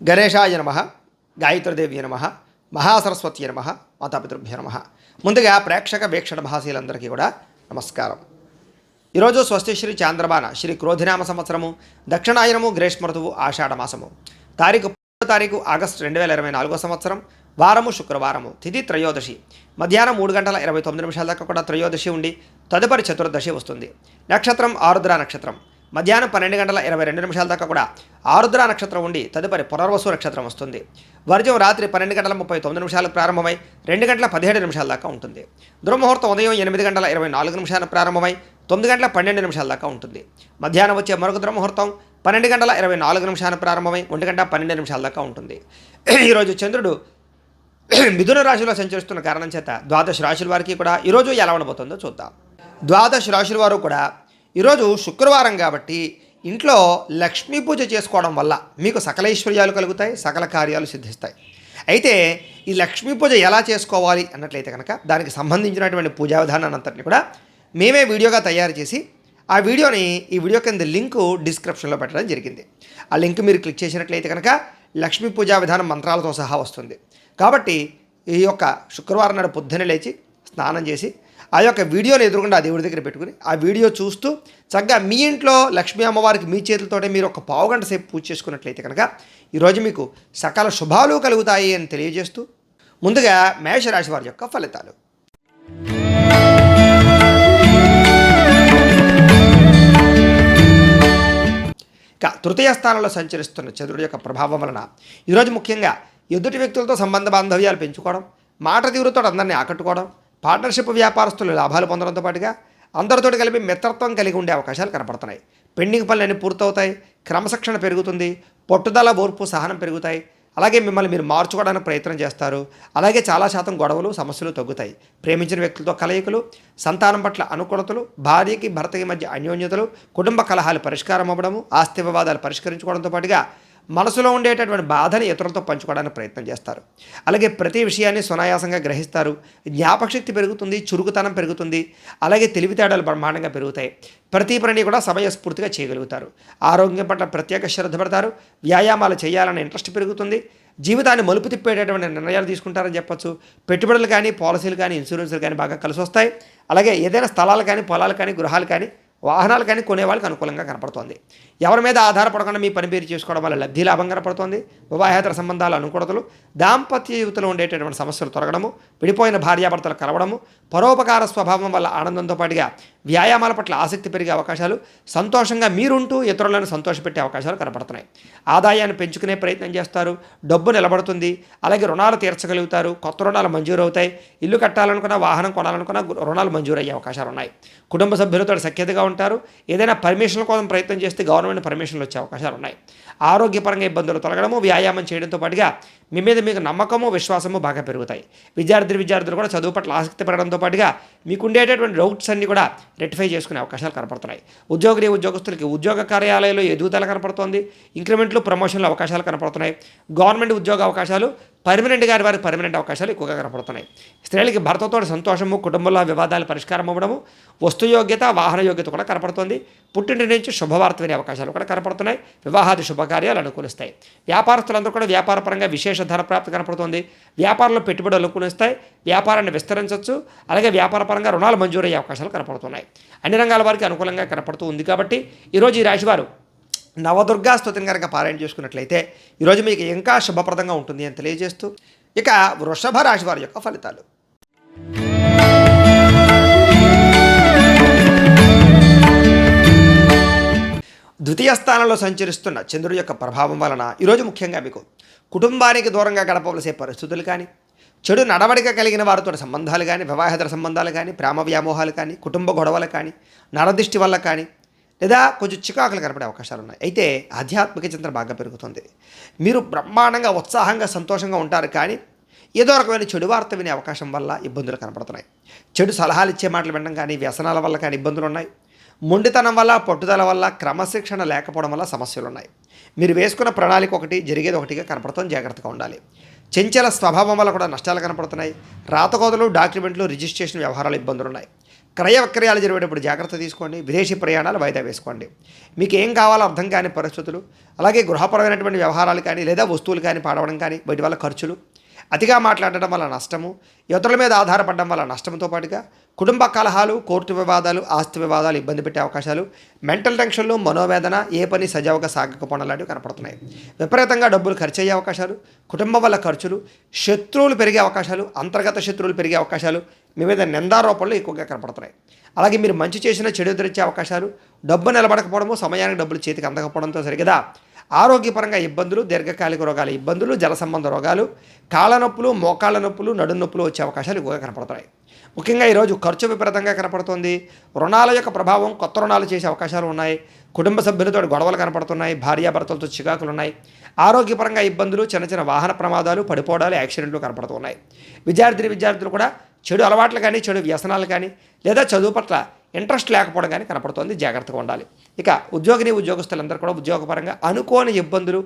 గణేశాయ నమః, గాయత్రీదేవి నమః, మహాసరస్వతి నమః, మాతాపితృభ్యో నమః. ముందుగా ప్రేక్షక వీక్షణ భాషలందరికీ కూడా నమస్కారం. ఈరోజు స్వస్తి శ్రీ చాంద్రబాణ శ్రీ క్రోధినామ సంవత్సరము దక్షిణాయనము గ్రీష్మ ఋతువు ఆషాఢ మాసము తారీఖు ఆగస్టు 2024 సంవత్సరం వారము శుక్రవారము తిథి త్రయోదశి మధ్యాహ్నం 3:29 దాకా కూడా త్రయోదశి ఉండి తదుపరి చతుర్దశి వస్తుంది. నక్షత్రం ఆరుద్ర నక్షత్రం మధ్యాహ్నం 12:22 దాకా కూడా ఆరుద్ర నక్షత్రం ఉండి తదుపరి పునర్వసు నక్షత్రం వస్తుంది. వర్జం రాత్రి 12:39 ప్రారంభమై 2:17 దాకా ఉంటుంది. దుర్ముహూర్తం ఉదయం 8:24 ప్రారంభమై 9:12 దాకా ఉంటుంది. మధ్యాహ్నం వచ్చే మరొక దుర్ముహూర్తం 12:24 ప్రారంభమై 1:12 దాకా ఉంటుంది. ఈరోజు చంద్రుడు మిథున రాశిలో సంచరిస్తున్న కారణం చేత ద్వాదశ రాశుల వారికి కూడా ఈరోజు ఎలా ఉండబోతుందో చూద్దాం. ద్వాదశ రాశుల వారు కూడా ఈరోజు శుక్రవారం కాబట్టి ఇంట్లో లక్ష్మీ పూజ చేసుకోవడం వల్ల మీకు సకల ఐశ్వర్యాలు కలుగుతాయి, సకల కార్యాలు సిద్ధిస్తాయి. అయితే ఈ లక్ష్మీ పూజ ఎలా చేసుకోవాలి అన్నట్లయితే కనుక దానికి సంబంధించినటువంటి పూజా విధానాన్ని అంతటిని కూడా మేమే వీడియోగా తయారు చేసి ఆ వీడియోని ఈ వీడియో కింద లింకు డిస్క్రిప్షన్లో పెట్టడం జరిగింది. ఆ లింక్ మీరు క్లిక్ చేసినట్లయితే కనుక లక్ష్మీ పూజా విధానం మంత్రాలతో సహా వస్తుంది. కాబట్టి ఈ యొక్క శుక్రవారం నాడు పొద్దున్నే లేచి స్నానం చేసి ఆ యొక్క వీడియోని ఎదురుకుండా దేవుడి దగ్గర పెట్టుకుని ఆ వీడియో చూస్తూ చక్కగా మీ ఇంట్లో లక్ష్మీ అమ్మవారికి మీ చేతులతోటే మీరు ఒక పావుగంట సేపు పూజ చేసుకున్నట్లయితే కనుక ఈరోజు మీకు సకల శుభాలు కలుగుతాయి అని తెలియజేస్తూ ముందుగా మేషరాశి వారి యొక్క ఫలితాలు. ఇక తృతీయ స్థానంలో సంచరిస్తున్న చంద్రుడి యొక్క ప్రభావం వలన ఈరోజు ముఖ్యంగా ఎదుటి వ్యక్తులతో సంబంధ బాంధవ్యాలు పెంచుకోవడం, మాట తీరుతో అందరినీ ఆకట్టుకోవడం, పార్ట్నర్షిప్ వ్యాపారస్తులు లాభాలు పొందడంతో పాటుగా అందరితో కలిపి మిత్రత్వం కలిగి ఉండే అవకాశాలు కనపడుతున్నాయి. పెండింగ్ పనులన్నీ పూర్తవుతాయి, క్రమశిక్షణ పెరుగుతుంది, పట్టుదల, ఓర్పు, సహనం పెరుగుతాయి. అలాగే మిమ్మల్ని మీరు మార్చుకోవడానికి ప్రయత్నం చేస్తారు. అలాగే చాలా శాతం గొడవలు, సమస్యలు తగ్గుతాయి. ప్రేమించిన వ్యక్తులతో కలయికలు, సంతానం పట్ల అనుకూలతలు, భార్యకి భర్తకి మధ్య అన్యోన్యతలు, కుటుంబ కలహాలు పరిష్కారం అవ్వడము, ఆస్తి వివాదాలు పరిష్కరించుకోవడంతో పాటుగా మనసులో ఉండేటటువంటి బాధని ఇతరులతో పంచుకోవడానికి ప్రయత్నం చేస్తారు. అలాగే ప్రతి విషయాన్ని సునాయాసంగా గ్రహిస్తారు. జ్ఞాపకశక్తి పెరుగుతుంది, చురుకుతనం పెరుగుతుంది. అలాగే తెలివితేడాలు బ్రహ్మాండంగా పెరుగుతాయి. ప్రతి పనిని కూడా సమయస్ఫూర్తిగా చేయగలుగుతారు. ఆరోగ్యం పట్ల ప్రత్యేక శ్రద్ధ పెడతారు. వ్యాయామాలు చేయాలనే ఇంట్రెస్ట్ పెరుగుతుంది. జీవితాన్ని మలుపు తిప్పేటటువంటి నిర్ణయాలు తీసుకుంటారని చెప్పొచ్చు. పెట్టుబడులు కానీ, పాలసీలు కానీ, ఇన్సూరెన్స్లు కానీ బాగా కలిసి వస్తాయి. అలాగే ఏదైనా స్థలాలు కానీ, పొలాలు కానీ, గృహాలు కానీ, వాహనాలు కానీ కొనే వాళ్ళకి అనుకూలంగా కనపడుతోంది. ఎవరి మీద ఆధారపడకుండా మీ పని పేరు చేసుకోవడం వల్ల లబ్ధి లాభం కనపడుతోంది. వివాహేతర సంబంధాలు అనుకూలతలు, దాంపత్య జీవితంలో ఉండేటటువంటి సమస్యలు తొలగడము, విడిపోయిన భార్యాభర్తలు కలవడము, పరోపకార స్వభావం వల్ల ఆనందంతో పాటుగా వ్యాయామాల పట్ల ఆసక్తి పెరిగే అవకాశాలు, సంతోషంగా మీరుంటూ ఇతరులను సంతోషపెట్టే అవకాశాలు కనపడుతున్నాయి. ఆదాయాన్ని పెంచుకునే ప్రయత్నం చేస్తారు. డబ్బు నిలబడుతుంది. అలాగే రుణాలు తీర్చగలుగుతారు. కొత్త రుణాలు మంజూరు అవుతాయి. ఇల్లు కట్టాలనుకున్నా, వాహనం కొనాలనుకున్నా రుణాలు మంజూరు అయ్యే అవకాశాలు ఉన్నాయి. కుటుంబ సభ్యులతో సఖ్యతగా ఉంటారు. ఏదైనా పర్మిషన్ల కోసం ప్రయత్నం చేస్తే గవర్నమెంట్ పర్మిషన్లు వచ్చే అవకాశాలు ఉన్నాయి. ఆరోగ్యపరంగా ఇబ్బందులు తొలగడము, వ్యాయామం చేయడంతో పాటుగా మీ మీద మీకు నమ్మకము, విశ్వాసము బాగా పెరుగుతాయి. విద్యార్థులు కూడా చదువు పట్ల ఆసక్తి పెరగడంతో పాటుగా మీకు ఉండేటటువంటి డౌట్స్ అన్ని కూడా రెక్టిఫై చేసుకునే అవకాశాలు కనపడుతున్నాయి. ఉద్యోగస్తులకి ఉద్యోగ కార్యాలయంలో ఎదుగుదల కనపడుతోంది. ఇంక్రిమెంట్లు, ప్రమోషన్ల అవకాశాలు కనపడుతున్నాయి. గవర్నమెంట్ ఉద్యోగ అవకాశాలు, పర్మనెంట్ గారి వారికి పర్మనెంట్ అవకాశాలు ఎక్కువగా కనపడుతున్నాయి. స్త్రీలకి భర్తతో సంతోషము, కుటుంబంలో వివాదాలు పరిష్కారం అవ్వడము, వస్తు యోగ్యత, వాహన యోగ్యత కూడా కనపడుతుంది. పుట్టింటి నుంచి శుభవార్త వినే అవకాశాలు కూడా కనపడుతున్నాయి. వివాహాది శుభకార్యాలు అనుకూలిస్తాయి. వ్యాపారస్తులందరూ కూడా వ్యాపారపరంగా విశేష ధనప్రాప్తి కనపడుతుంది. వ్యాపారంలో పెట్టుబడులు అనుకూలిస్తాయి. వ్యాపారాన్ని విస్తరించవచ్చు. అలాగే వ్యాపారపరంగా రుణాలు మంజూరయ్యే అవకాశాలు కనపడుతున్నాయి. అన్ని రంగాల వారికి అనుకూలంగా కనపడుతూ ఉంది. కాబట్టి ఈరోజు ఈ రాశివారు నవదుర్గా స్తుతిని కనుక పారాయణ చేసుకున్నట్లయితే ఈరోజు మీకు ఇంకా శుభప్రదంగా ఉంటుంది అని తెలియజేస్తూ ఇక వృషభ రాశి వారి యొక్క ఫలితాలు. ద్వితీయ స్థానంలో సంచరిస్తున్న చంద్రుడి యొక్క ప్రభావం వలన ఈరోజు ముఖ్యంగా మీకు కుటుంబానికి దూరంగా గడపవలసే పరిస్థితులు కానీ, చెడు నడవడిక కలిగిన వారితో సంబంధాలు కానీ, వివాహేతర సంబంధాలు కానీ, ప్రేమ వ్యామోహాలు కానీ, కుటుంబ గొడవలు కానీ, నరదిష్టి వల్ల కానీ, లేదా కొంచెం చికాకులు కనపడే అవకాశాలు ఉన్నాయి. అయితే ఆధ్యాత్మిక చింతన బాగా పెరుగుతుంది. మీరు బ్రహ్మాండంగా, ఉత్సాహంగా, సంతోషంగా ఉంటారు. కానీ ఏదో రకమైన చెడు వార్త వినే అవకాశం వల్ల ఇబ్బందులు కనపడుతున్నాయి. చెడు సలహాలు ఇచ్చే మాటలు వినడం కానీ, వ్యసనాల వల్ల కానీ ఇబ్బందులు ఉన్నాయి. మొండితనం వల్ల, పట్టుదల వల్ల, క్రమశిక్షణ లేకపోవడం వల్ల సమస్యలు ఉన్నాయి. మీరు వేసుకున్న ప్రణాళిక ఒకటి, జరిగేది ఒకటిగా కనపడుతుంది. జాగ్రత్తగా ఉండాలి. చంచల స్వభావం వల్ల కూడా నష్టాలు కనపడుతున్నాయి. రాతకోతలు, డాక్యుమెంట్లు, రిజిస్ట్రేషన్ వ్యవహారాలు ఇబ్బందులు ఉన్నాయి. క్రయ విక్రయాలు జరిగేటప్పుడు జాగ్రత్త తీసుకోండి. విదేశీ ప్రయాణాలు వాయిదా వేసుకోండి. మీకు ఏం కావాలో అర్థం కాని పరిస్థితులు, అలాగే గృహపరమైనటువంటి వ్యవహారాలు కానీ లేదా వస్తువులు కానీ పాడవడం కానీ, వీటి వల్ల ఖర్చులు, అతిగా మాట్లాడడం వల్ల నష్టము, ఇతరుల మీద ఆధారపడడం వల్ల నష్టంతో పాటుగా కుటుంబ కలహాలు, కోర్టు వివాదాలు, ఆస్తి వివాదాలు ఇబ్బంది పెట్టే అవకాశాలు, మెంటల్ టెన్షన్లు, మనోవేదన, ఏ పని సజావుగా సాగకపోవడం లాంటివి కనపడుతున్నాయి. విపరీతంగా డబ్బులు ఖర్చు అయ్యే అవకాశాలు, కుటుంబం వల్ల ఖర్చులు, శత్రువులు పెరిగే అవకాశాలు, అంతర్గత శత్రువులు పెరిగే అవకాశాలు, మీ మీద నిందారోపణలు ఎక్కువగా కనపడుతున్నాయి. అలాగే మీరు మంచి చేసిన చెడు ఎదురొచ్చే అవకాశాలు, డబ్బు నిలబడకపోవడము, సమయానికి డబ్బులు చేతికి అందకపోవడంతో సరిగదా ఆరోగ్యపరంగా ఇబ్బందులు, దీర్ఘకాలిక రోగాల ఇబ్బందులు, జల సంబంధ రోగాలు, కాళ్ళ నొప్పులు, మోకాళ్ళ నొప్పులు, నడుం నొప్పులు వచ్చే అవకాశాలు ఎక్కువగా కనపడుతున్నాయి. ముఖ్యంగా ఈరోజు ఖర్చు విపరీతంగా కనపడుతుంది. రుణాల యొక్క ప్రభావం, కొత్త రుణాలు చేసే అవకాశాలు ఉన్నాయి. కుటుంబ సభ్యులతో గొడవలు కనపడుతున్నాయి. భార్యాభర్తలతో చికాకులు ఉన్నాయి. ఆరోగ్యపరంగా ఇబ్బందులు, చిన్న చిన్న వాహన ప్రమాదాలు, పడిపోవడాలు, యాక్సిడెంట్లు కనపడుతున్నాయి. విద్యార్థులు కూడా చెడు అలవాట్లు కానీ, చెడు వ్యసనాలు కానీ, లేదా చదువు పట్ల ఇంట్రెస్ట్ లేకపోవడం కానీ కనపడుతోంది. జాగ్రత్తగా ఉండాలి. ఇక ఉద్యోగస్తులందరూ కూడా ఉద్యోగపరంగా అనుకోని ఇబ్బందులు,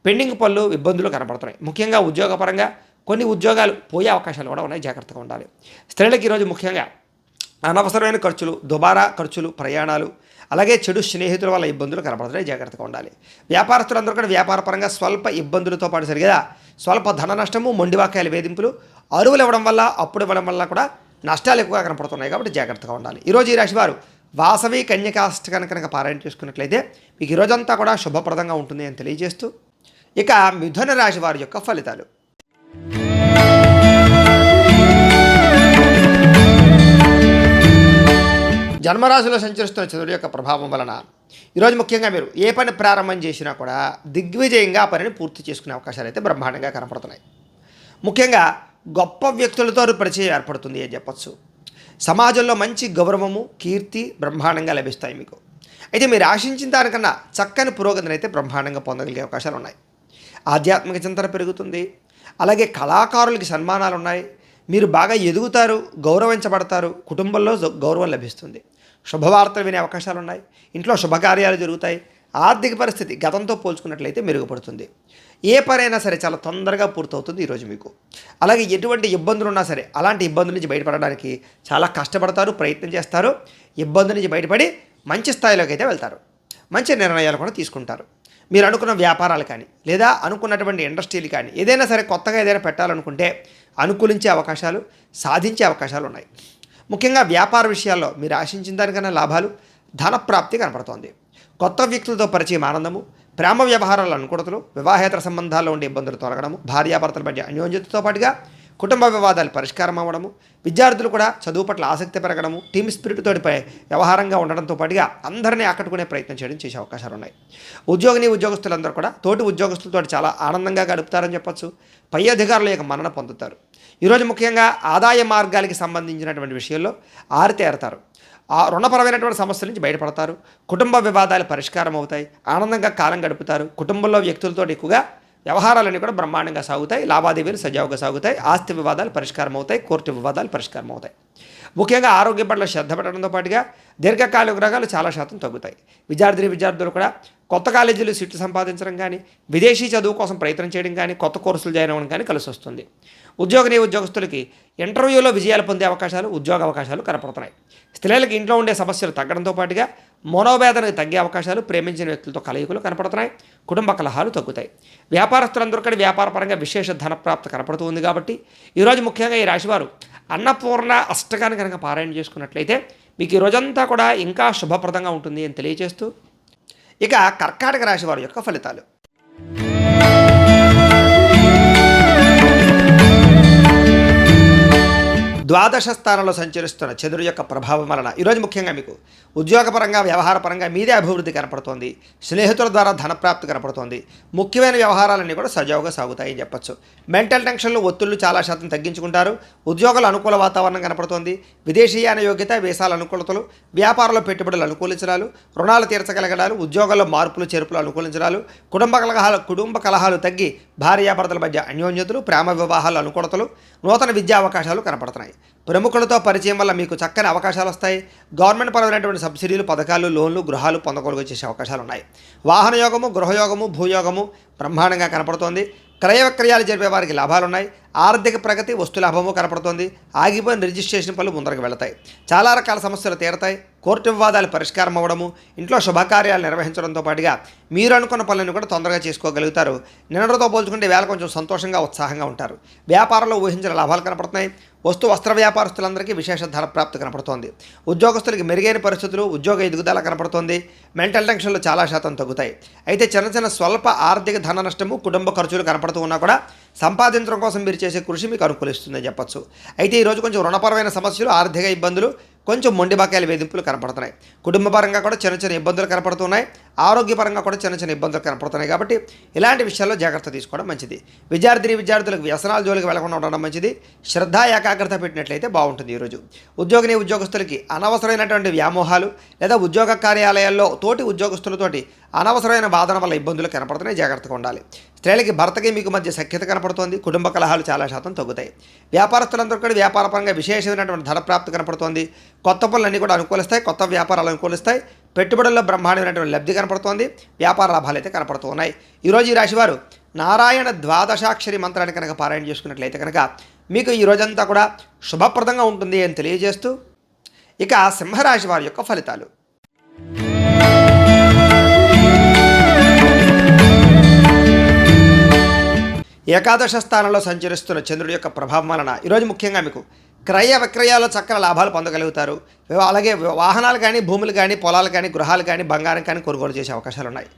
పెండింగ్ పనులు, ఇబ్బందులు కనపడుతున్నాయి. ముఖ్యంగా ఉద్యోగపరంగా కొన్ని ఉద్యోగాలు పోయే అవకాశాలు కూడా ఉన్నాయి. జాగ్రత్తగా ఉండాలి. స్త్రీలకు ఈరోజు ముఖ్యంగా అనవసరమైన ఖర్చులు, దుబారా ఖర్చులు, ప్రయాణాలు, అలాగే చెడు స్నేహితుల వల్ల ఇబ్బందులు కనపడుతున్నాయి. జాగ్రత్తగా ఉండాలి. వ్యాపారస్తులందరూ కూడా వ్యాపారపరంగా స్వల్ప ఇబ్బందులతో పాటు సరిగా స్వల్ప ధన నష్టము, మొండివాక్యాల వేధింపులు, అరువులు ఇవ్వడం వల్ల, అప్పుడు ఇవ్వడం వల్ల కూడా నష్టాలు ఎక్కువగా కనపడుతున్నాయి. కాబట్టి జాగ్రత్తగా ఉండాలి. ఈరోజు ఈ రాశి వారు వాసవి కన్యకాష్టకాన్ని కనుక పారాయణ చేసుకున్నట్లయితే మీకు ఈరోజంతా కూడా శుభప్రదంగా ఉంటుంది అని తెలియజేస్తూ, ఇక మిథున రాశి వారి యొక్క ఫలితాలు. జన్మరాశిలో సంచరిస్తున్న చంద్రుడి యొక్క ప్రభావం వలన ఈరోజు ముఖ్యంగా మీరు ఏ పని ప్రారంభం చేసినా కూడా దిగ్విజయంగా ఆ పనిని పూర్తి చేసుకునే అవకాశాలు అయితే బ్రహ్మాండంగా కనపడుతున్నాయి. ముఖ్యంగా గొప్ప వ్యక్తులతో పరిచయం ఏర్పడుతుంది అని చెప్పచ్చు. సమాజంలో మంచి గౌరవము, కీర్తి బ్రహ్మాండంగా లభిస్తాయి మీకు. అయితే మీరు ఆశించిన దానికన్నా చక్కని పురోగతిని అయితే బ్రహ్మాండంగా పొందగలిగే అవకాశాలు ఉన్నాయి. ఆధ్యాత్మిక చింతన పెరుగుతుంది. అలాగే కళాకారులకి సన్మానాలు ఉన్నాయి. మీరు బాగా ఎదుగుతారు, గౌరవించబడతారు. కుటుంబంలో గౌరవం లభిస్తుంది. శుభవార్తలు వినే అవకాశాలు ఉన్నాయి. ఇంట్లో శుభకార్యాలు జరుగుతాయి. ఆర్థిక పరిస్థితి గతంతో పోల్చుకున్నట్లయితే మెరుగుపడుతుంది. ఏ పనైనా సరే చాలా తొందరగా పూర్తవుతుంది ఈరోజు మీకు. అలాగే ఎటువంటి ఇబ్బందులు ఉన్నా సరే అలాంటి ఇబ్బందుల నుంచి బయటపడడానికి చాలా కష్టపడతారు, ప్రయత్నం చేస్తారు. ఇబ్బందుల నుంచి బయటపడి మంచి స్థాయిలోకి అయితే వెళ్తారు. మంచి నిర్ణయాలు కూడా తీసుకుంటారు. మీరు అనుకున్న వ్యాపారాలు కానీ లేదా అనుకున్నటువంటి ఇండస్ట్రీలు కానీ ఏదైనా సరే కొత్తగా ఏదైనా పెట్టాలనుకుంటే అనుకూలించే అవకాశాలు, సాధించే అవకాశాలు ఉన్నాయి. ముఖ్యంగా వ్యాపార విషయాల్లో మీరు ఆశించిన దానికన్నా లాభాలు, ధనప్రాప్తి కనపడుతోంది. కొత్త వ్యక్తులతో పరిచయం, ఆనందము, ప్రేమ వ్యవహారాల అనుకూలతలు, వివాహేతర సంబంధాల్లో ఉండే ఇబ్బందులు తొలగడము, భార్యాభర్తల మధ్య అన్యోన్యతతో పాటుగా కుటుంబ వివాదాలు పరిష్కారం అవ్వడము, విద్యార్థులు కూడా చదువు పట్ల ఆసక్తి పెరగడము, టీమ్ స్పిరిట్ తోటి వ్యవహారంగా ఉండడంతో పాటుగా అందరినీ ఆకట్టుకునే ప్రయత్నం చేయడం చేసే అవకాశాలు ఉన్నాయి. ఉద్యోగస్తులందరూ కూడా తోటి ఉద్యోగస్తులతో చాలా ఆనందంగా గడుపుతారని చెప్పొచ్చు. పై అధికారుల యొక్క మన్నన పొందుతారు. ఈరోజు ముఖ్యంగా ఆదాయ మార్గాలకి సంబంధించినటువంటి విషయంలో ఆరితేరతారు. ఆ రుణపరమైనటువంటి సమస్యల నుంచి బయటపడతారు. కుటుంబ వివాదాలు పరిష్కారం అవుతాయి. ఆనందంగా కాలం గడుపుతారు. కుటుంబంలో వ్యక్తులతో ఎక్కువగా వ్యవహారాలన్నీ కూడా బ్రహ్మాండంగా సాగుతాయి. లావాదేవీలు సజావుగా సాగుతాయి. ఆస్తి వివాదాలు పరిష్కారం అవుతాయి. కోర్టు వివాదాలు పరిష్కారం అవుతాయి. ముఖ్యంగా ఆరోగ్య పట్ల శ్రద్ధ పెట్టడంతో పాటుగా దీర్ఘకాలిక రోగాలు చాలా శాతం తగ్గుతాయి. విద్యార్థులు కూడా కొత్త కాలేజీలు సీట్లు సంపాదించడం కానీ, విదేశీ చదువు కోసం ప్రయత్నం చేయడం కానీ, కొత్త కోర్సులు జాయిన్ అవ్వడం కానీ కలిసి వస్తుంది. ఉద్యోగస్తులకి ఇంటర్వ్యూలో విజయాలు పొందే అవకాశాలు, ఉద్యోగ అవకాశాలు కనపడుతున్నాయి. స్త్రీలకు ఇంట్లో ఉండే సమస్యలు తగ్గడంతో పాటుగా మనోవేదనకు తగ్గే అవకాశాలు, ప్రేమించిన వ్యక్తులతో కలయికలు కనపడుతున్నాయి. కుటుంబ కలహాలు తగ్గుతాయి. వ్యాపారస్తులందరూ కూడా వ్యాపారపరంగా విశేష ధనప్రాప్తి కనపడుతుంది. కాబట్టి ఈరోజు ముఖ్యంగా ఈ రాశివారు అన్నపూర్ణ అష్టకాన్ని కనుక పారాయణ చేసుకున్నట్లయితే మీకు ఈ రోజంతా కూడా ఇంకా శుభప్రదంగా ఉంటుంది అని తెలియజేస్తూ, ఇక కర్కాటక రాశి వారి యొక్క ఫలితాలు. ద్వాదశ స్థానంలో సంచరిస్తున్న చంద్రుడి యొక్క ప్రభావం వలన ఈరోజు ముఖ్యంగా మీకు ఉద్యోగపరంగా, వ్యవహారపరంగా మీదే అభివృద్ధి కనపడుతోంది. స్నేహితుల ద్వారా ధనప్రాప్తి కనపడుతోంది. ముఖ్యమైన వ్యవహారాలన్నీ కూడా సజావుగా సాగుతాయని చెప్పచ్చు. మెంటల్ టెన్షన్లు, ఒత్తిళ్లు చాలా శాతం తగ్గించుకుంటారు. ఉద్యోగాల అనుకూల వాతావరణం కనపడుతోంది. విదేశీయాన యోగ్యత, వీసాల అనుకూలతలు, వ్యాపారంలో పెట్టుబడులు అనుకూలించడాలు, రుణాలు తీర్చగలగడాలు, ఉద్యోగాల్లో మార్పులు చేర్పులు అనుకూలించడాలు, కుటుంబ కలహాలు తగ్గి భార్యాభర్తల మధ్య అన్యోన్యతలు, ప్రేమ వివాహాలు అనుకూలతలు, నూతన విద్యా అవకాశాలు కనపడుతున్నాయి. ప్రముఖులతో పరిచయం వల్ల మీకు చక్కని అవకాశాలు వస్తాయి. గవర్నమెంట్ పరమైనటువంటి సబ్సిడీలు, పథకాలు, లోన్లు, గృహాలు పొందగలుగు చేసే అవకాశాలు ఉన్నాయి. వాహన యోగము, గృహయోగము, భూయోగము బ్రహ్మాండంగా కనపడుతోంది. క్రయ విక్రయాలు జరిపే వారికి లాభాలు ఉన్నాయి. ఆర్థిక ప్రగతి, వస్తులాభము కనపడుతోంది. ఆగిపోయిన రిజిస్ట్రేషన్ పనులు ముందరకు వెళతాయి. చాలా రకాల సమస్యలు తీరతాయి. కోర్టు వివాదాలు పరిష్కారం అవ్వడము, ఇంట్లో శుభకార్యాలు నిర్వహించడంతో పాటుగా మీరు అనుకున్న పనులను కూడా తొందరగా చేసుకోగలుగుతారు. నిన్నటితో పోల్చుకుంటే వేళ కొంచెం సంతోషంగా, ఉత్సాహంగా ఉంటారు. వ్యాపారంలో ఊహించిన లాభాలు కనపడుతున్నాయి. వస్త్ర వ్యాపారస్తులందరికీ విశేష ధన ప్రాప్తి కనపడుతోంది. ఉద్యోగస్తులకి మెరుగైన పరిస్థితులు, ఉద్యోగ ఎదుగుదల కనపడుతోంది. మెంటల్ టెన్షన్లు చాలా శాతం తగ్గుతాయి. అయితే చిన్న స్వల్ప ఆర్థిక ధన నష్టము, కుటుంబ ఖర్చులు కనపడుతూ ఉన్నా కూడా సంపాదించడం కోసం మీరు చేసే కృషి మీకు అనుకూలిస్తుందని చెప్పొచ్చు. అయితే ఈరోజు కొంచెం రుణపరమైన సమస్యలు, ఆర్థిక ఇబ్బందులు, కొంచెం మొండి బకాయిల వేధింపులు కనపడుతున్నాయి. కుటుంబ పరంగా కూడా చిన్న ఇబ్బందులు కనపడుతున్నాయి. ఆరోగ్యపరంగా కూడా చిన్న ఇబ్బందులు కనపడుతున్నాయి. కాబట్టి ఇలాంటి విషయాల్లో జాగ్రత్త తీసుకోవడం మంచిది. విద్యార్థులకు వ్యసనాల జోలికి వెళ్లకుండా ఉండడం మంచిది. శ్రద్ధ, ఏకాగ్రత పెట్టినట్లయితే బాగుంటుంది. ఈరోజు ఉద్యోగస్తులకి అనవసరమైనటువంటి వ్యామోహాలు లేదా ఉద్యోగ కార్యాలయాల్లో తోటి ఉద్యోగస్తులతోటి అనవసరమైన వాదన వల్ల ఇబ్బందులు కనపడుతున్నాయి. జాగ్రత్తగా ఉండాలి. స్త్రీలకి భర్తకి మీకు మధ్య సఖ్యత కనపడుతోంది. కుటుంబ కలహాలు చాలా శాతం తగ్గుతాయి. వ్యాపారస్తులందరూ కూడా వ్యాపారపరంగా విశేషమైనటువంటి ధన ప్రాప్తి కనపడుతోంది. కొత్త పనులన్నీ కూడా అనుకూలిస్తాయి. కొత్త వ్యాపారాలు అనుకూలిస్తాయి. పెట్టుబడుల్లో బ్రహ్మాండమైనటువంటి లబ్ధి కనపడుతోంది. వ్యాపార లాభాలు అయితే కనపడుతూ ఉన్నాయి. ఈరోజు ఈ రాశివారు నారాయణ ద్వాదశాక్షరి మంత్రాన్ని కనుక పారాయణ చేసుకున్నట్లయితే కనుక మీకు ఈ రోజంతా కూడా శుభప్రదంగా ఉంటుంది అని తెలియజేస్తూ, ఇక సింహరాశి వారి యొక్క ఫలితాలు. ఏకాదశ స్థానంలో సంచరిస్తున్న చంద్రుడి యొక్క ప్రభావం వలన ఈరోజు ముఖ్యంగా మీకు క్రయ విక్రయాల్లో చక్కని లాభాలు పొందగలుగుతారు. అలాగే వాహనాలు కానీ, భూములు కానీ, పొలాలు కానీ, గృహాలు కానీ, బంగారం కానీ కొనుగోలు చేసే అవకాశాలు ఉన్నాయి.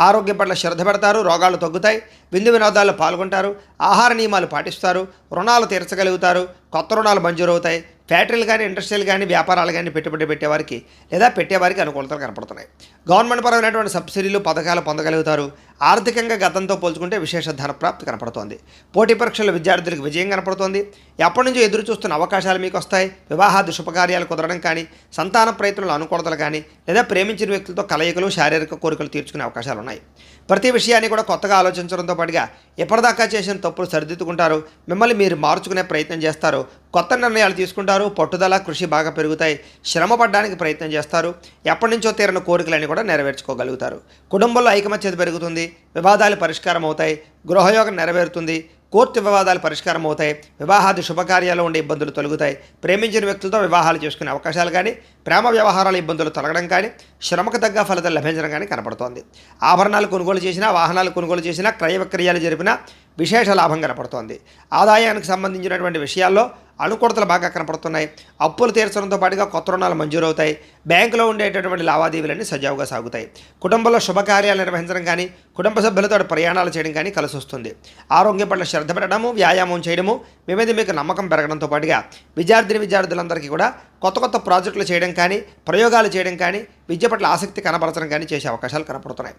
ఆరోగ్యం పట్ల శ్రద్ధ పెడతారు. రోగాలు తగ్గుతాయి. విందు వినోదాల్లో పాల్గొంటారు. ఆహార నియమాలు పాటిస్తారు. రుణాలు తీర్చగలుగుతారు. కొత్త రుణాలు మంజూరవుతాయి. ఫ్యాక్టరీలు కానీ, ఇండస్ట్రీలు కానీ, వ్యాపారాలు కానీ పెట్టుబడి పెట్టేవారికి లేదా పెట్టేవారికి అనుకూలతలు కనపడుతున్నాయి. గవర్నమెంట్ పరమైనటువంటి సబ్సిడీలు, పథకాలు పొందగలుగుతారు. ఆర్థికంగా గతంతో పోల్చుకుంటే విశేష ధన ప్రాప్తి కనపడుతోంది. పోటీ పరీక్షల విద్యార్థులకు విజయం కనపడుతోంది. ఎప్పటి నుంచో ఎదురు చూస్తున్న అవకాశాలు మీకు వస్తాయి. వివాహాది శుభకార్యాలు కుదరడం కానీ, సంతాన ప్రయత్నాలు అనుకూలతలు కానీ, లేదా ప్రేమించిన వ్యక్తులతో కలయికలు, శారీరక కోరికలు తీర్చుకునే అవకాశాలు ఉన్నాయి. ప్రతి విషయాన్ని కూడా కొత్తగా ఆలోచించడంతో పాటుగా ఎప్పటిదాకా చేసిన తప్పులు సరిదిద్దుకుంటారు. మిమ్మల్ని మీరు మార్చుకునే ప్రయత్నం చేస్తారు. కొత్త నిర్ణయాలు తీసుకుంటారు. పట్టుదల, కృషి బాగా పెరుగుతాయి. శ్రమ పడడానికి ప్రయత్నం చేస్తారు. ఎప్పటి నుంచో తీరిన కోరికలన్నీ కూడా నెరవేర్చుకోగలుగుతారు. కుటుంబంలో ఐకమత్యత పెరుగుతుంది. వివాదాలు పరిష్కారం అవుతాయి. గృహయోగం నెరవేరుతుంది. కోర్టు వివాదాలు పరిష్కారం అవుతాయి. వివాహాది శుభకార్యాలు ఉండే ఇబ్బందులు తొలగుతాయి. ప్రేమించిన వ్యక్తులతో వివాహాలు చేసుకునే అవకాశాలు కానీ, ప్రేమ వ్యవహారాల ఇబ్బందులు తొలగడం కానీ, శ్రమకు తగ్గ ఫలితాలు లభించడం కానీ కనపడుతోంది. ఆభరణాలు కొనుగోలు చేసినా, వాహనాలు కొనుగోలు చేసినా, క్రయ విక్రయాలు జరిపినా విశేష లాభం కనపడుతోంది. ఆదాయానికి సంబంధించినటువంటి విషయాల్లో అనుకూలతలు బాగా కనపడుతున్నాయి. అప్పులు తీర్చడంతో పాటుగా కొత్త రుణాలు మంజూరవుతాయి. బ్యాంకులో ఉండేటటువంటి లావాదేవీలన్నీ సజావుగా సాగుతాయి. కుటుంబంలో శుభకార్యాలు నిర్వహించడం కానీ, కుటుంబ సభ్యులతో ప్రయాణాలు చేయడం కానీ కలిసి వస్తుంది. ఆరోగ్యం పట్ల శ్రద్ధ పెట్టడము, వ్యాయామం చేయడము, మీ మీద మీకు నమ్మకం పెరగడంతో పాటుగా విద్యార్థులందరికీ కూడా కొత్త ప్రాజెక్టులు చేయడం కానీ, ప్రయోగాలు చేయడం కానీ, విద్య పట్ల ఆసక్తి కనపరచడం కానీ చేసే అవకాశాలు కనపడుతున్నాయి.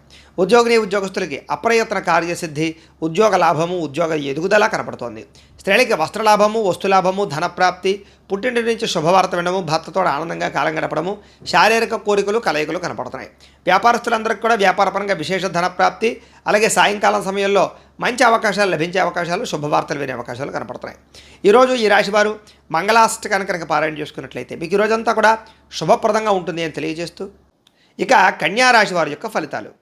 ఉద్యోగస్తులకి అప్రయత్న కార్యసిద్ధి, ఉద్యోగ లాభము, ఉద్యోగ ఎదుగుదల కనపడుతోంది. స్త్రీలకి వస్త్రలాభము, వస్తులాభము, ధనప్రాప్తి, పుట్టింటి నుంచి శుభవార్త వినడము, భర్తతో ఆనందంగా కాలం గడపడము, శారీరక కోరికలు, కలయికలు కనపడుతున్నాయి. వ్యాపారస్తులందరికీ కూడా వ్యాపారపరంగా విశేష ధనప్రాప్తి, అలాగే సాయంకాలం సమయంలో మంచి అవకాశాలు లభించే అవకాశాలు, శుభవార్తలు వినే అవకాశాలు కనపడుతున్నాయి. ఈరోజు ఈ రాశివారు మంగళాష్టకాన్ని కనుక పారాయణ చేసుకున్నట్లయితే మీకు ఈరోజంతా కూడా శుభప్రదంగా ఉంటుంది అని తెలియజేస్తూ, ఇక కన్యా రాశి వారి యొక్క ఫలితాలు.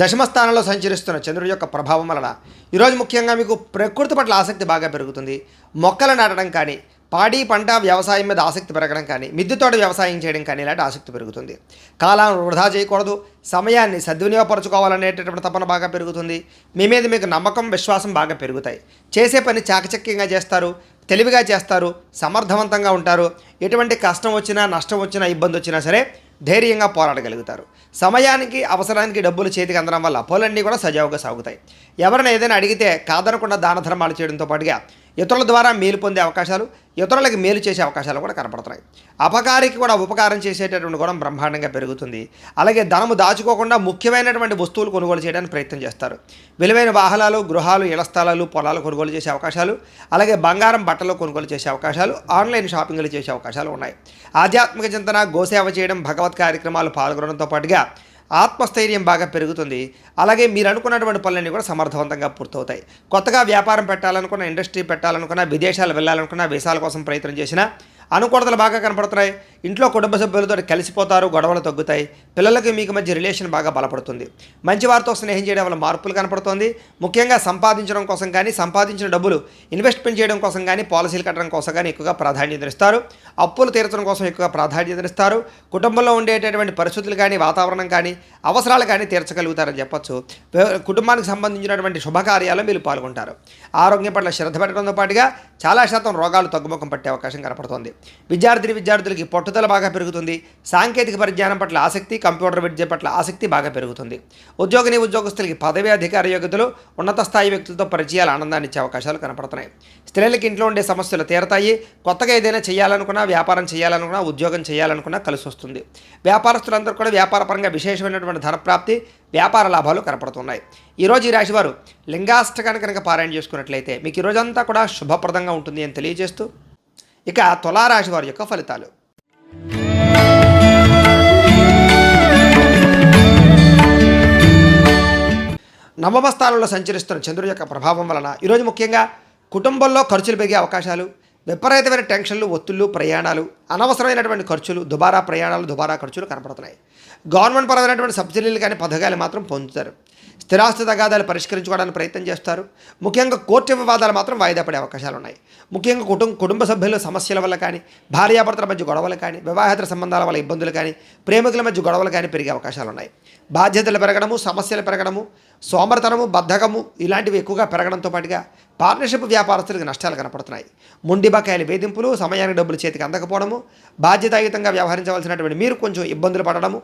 దశమ స్థానంలో సంచరిస్తున్న చంద్రుడి యొక్క ప్రభావం వలన ఈరోజు ముఖ్యంగా మీకు ప్రకృతి పట్ల ఆసక్తి బాగా పెరుగుతుంది. మొక్కలు నాటడం కానీ, పాడి పంట వ్యవసాయం మీద ఆసక్తి పెరగడం కానీ, మిద్దెతోట వ్యవసాయం చేయడం కానీ ఇలాంటి ఆసక్తి పెరుగుతుంది. కాలాన్ని వృధా చేయకూడదు, సమయాన్ని సద్వినియోగపరచుకోవాలనేటటువంటి తపన బాగా పెరుగుతుంది. మీ మీద మీకు నమ్మకం, విశ్వాసం బాగా పెరుగుతాయి. చేసే పని చాకచక్యంగా చేస్తారు, తెలివిగా చేస్తారు, సమర్థవంతంగా ఉంటారు. ఎటువంటి కష్టం వచ్చినా, నష్టం వచ్చినా, ఇబ్బంది వచ్చినా సరే ధైర్యంగా పోరాడగలుగుతారు. సమయానికి, అవసరానికి డబ్బులు చేతికి అందడం వల్ల పనులన్నీ కూడా సజావుగా సాగుతాయి. ఎవరైనా ఏదైనా అడిగితే కాదనకుండా దాన ధర్మాలు చేయడంతో పాటుగా ఇతరుల ద్వారా మేలు పొందే అవకాశాలు, ఇతరులకు మేలు చేసే అవకాశాలు కూడా కనపడుతున్నాయి. అపకారికి కూడా ఉపకారం చేసేటటువంటి గుణం బ్రహ్మాండంగా పెరుగుతుంది. అలాగే ధనము దాచుకోకుండా ముఖ్యమైనటువంటి వస్తువులు కొనుగోలు చేయడానికి ప్రయత్నం చేస్తారు. విలువైన వాహనాలు, గృహాలు, ఇళ్ల స్థలాలు, పొలాలు కొనుగోలు చేసే అవకాశాలు, అలాగే బంగారం, బట్టలు కొనుగోలు చేసే అవకాశాలు, ఆన్లైన్ షాపింగ్లు చేసే అవకాశాలు ఉన్నాయి. ఆధ్యాత్మిక చింతన, గోసేవ చేయడం, భగవత్ కార్యక్రమాలు పాల్గొనడంతో పాటుగా ఆత్మస్థైర్యం బాగా పెరుగుతుంది. అలాగే మీరు అనుకున్నటువంటి పనులన్నీ కూడా సమర్థవంతంగా పూర్తవుతాయి. కొత్తగా వ్యాపారం పెట్టాలనుకున్న, ఇండస్ట్రీ పెట్టాలనుకున్న, విదేశాలు వెళ్ళాలనుకున్న, వీసాల కోసం ప్రయత్నం చేసినా అనుకూలతలు బాగా కనపడుతున్నాయి. ఇంట్లో కుటుంబ సభ్యులతో కలిసిపోతారు, గొడవలు తగ్గుతాయి, పిల్లలకి మీకు మధ్య రిలేషన్ బాగా బలపడుతుంది. మంచి వారితో స్నేహం చేయడం వల్ల మార్పులు కనపడుతుంది. ముఖ్యంగా సంపాదించడం కోసం కానీ, సంపాదించిన డబ్బులు ఇన్వెస్ట్మెంట్ చేయడం కోసం కానీ, పాలసీలు కట్టడం కోసం కానీ ఎక్కువగా ప్రాధాన్యతనిస్తారు. అప్పులు తీర్చడం కోసం ఎక్కువగా ప్రాధాన్యతనిస్తారు. కుటుంబంలో ఉండేటటువంటి పరిస్థితులు కానీ, వాతావరణం కానీ, అవసరాలు కానీ తీర్చగలుగుతారని చెప్పొచ్చు. కుటుంబానికి సంబంధించినటువంటి శుభకార్యాలు మీరు పాల్గొంటారు. ఆరోగ్యం పట్ల శ్రద్ధ పెట్టడంతో పాటుగా చాలా శాతం రోగాలు తగ్గుముఖం పట్టే అవకాశం కనపడుతుంది. విద్యార్థులకి పట్టుదల బాగా పెరుగుతుంది. సాంకేతిక పరిజ్ఞానం పట్ల ఆసక్తి, కంప్యూటర్ విద్య పట్ల ఆసక్తి బాగా పెరుగుతుంది. ఉద్యోగస్తులకి పదవి, అధికార యోగ్యతలు, ఉన్నత స్థాయి వ్యక్తులతో పరిచయాలు ఆనందాన్ని ఇచ్చే అవకాశాలు కనపడుతున్నాయి. స్త్రీలకి ఇంట్లో ఉండే సమస్యలు తీరతాయి. కొత్తగా ఏదైనా చేయాలనుకున్నా, వ్యాపారం చేయాలనుకున్నా, ఉద్యోగం చేయాలనుకున్నా కలిసి వస్తుంది. వ్యాపారస్తులందరూ కూడా వ్యాపారపరంగా విశేషమైనటువంటి ధనప్రాప్తి, వ్యాపార లాభాలు కనపడుతున్నాయి. ఈరోజు ఈ రాశివారు లింగాష్టకాన్ని కనుక పారాయణ చేసుకున్నట్లయితే మీకు ఈ రోజంతా కూడా శుభప్రదంగా ఉంటుంది అని తెలియజేస్తూ, ఇక తులారాశి వారి యొక్క ఫలితాలు. నవమ స్థానంలో సంచరిస్తున్న చంద్రుడి యొక్క ప్రభావం వలన ఈరోజు ముఖ్యంగా కుటుంబంలో ఖర్చులు పెరిగే అవకాశాలు, విపరీతమైన టెన్షన్లు, ఒత్తిళ్లు, ప్రయాణాలు, అనవసరమైనటువంటి ఖర్చులు, దుబారా ప్రయాణాలు, దుబారా ఖర్చులు కనపడుతున్నాయి. గవర్నమెంట్ పరమైనటువంటి సబ్సిడీలు కానీ పథకాలు మాత్రం పొందుతారు. స్థిరాస్తి తగాదాలు పరిష్కరించుకోవడానికి ప్రయత్నం చేస్తారు. ముఖ్యంగా కోర్టు వివాదాలు మాత్రం వాయిదా పడే అవకాశాలు ఉన్నాయి. ముఖ్యంగా కుటుంబ సభ్యుల సమస్యల వల్ల కానీ, భార్యాభర్తల మధ్య గొడవలు కానీ, వివాహేతర సంబంధాల వల్ల ఇబ్బందులు కానీ, ప్రేమికుల మధ్య గొడవలు కానీ పెరిగే అవకాశాలు ఉన్నాయి. బాధ్యతలు పెరగడము, సమస్యలు పెరగడము, సోమరితనము, బద్ధకము ఇలాంటివి ఎక్కువగా పెరగడంతో పాటుగా పార్ట్నర్షిప్ వ్యాపారస్తులకు నష్టాలు కనపడుతున్నాయి. మొండి బకాయిల వేధింపులు, సమయానికి డబ్బులు చేతికి అందకపోవడము, బాధ్యతాయుతంగా వ్యవహరించవలసినటువంటి మీరు కొంచెం ఇబ్బందులు పడడము,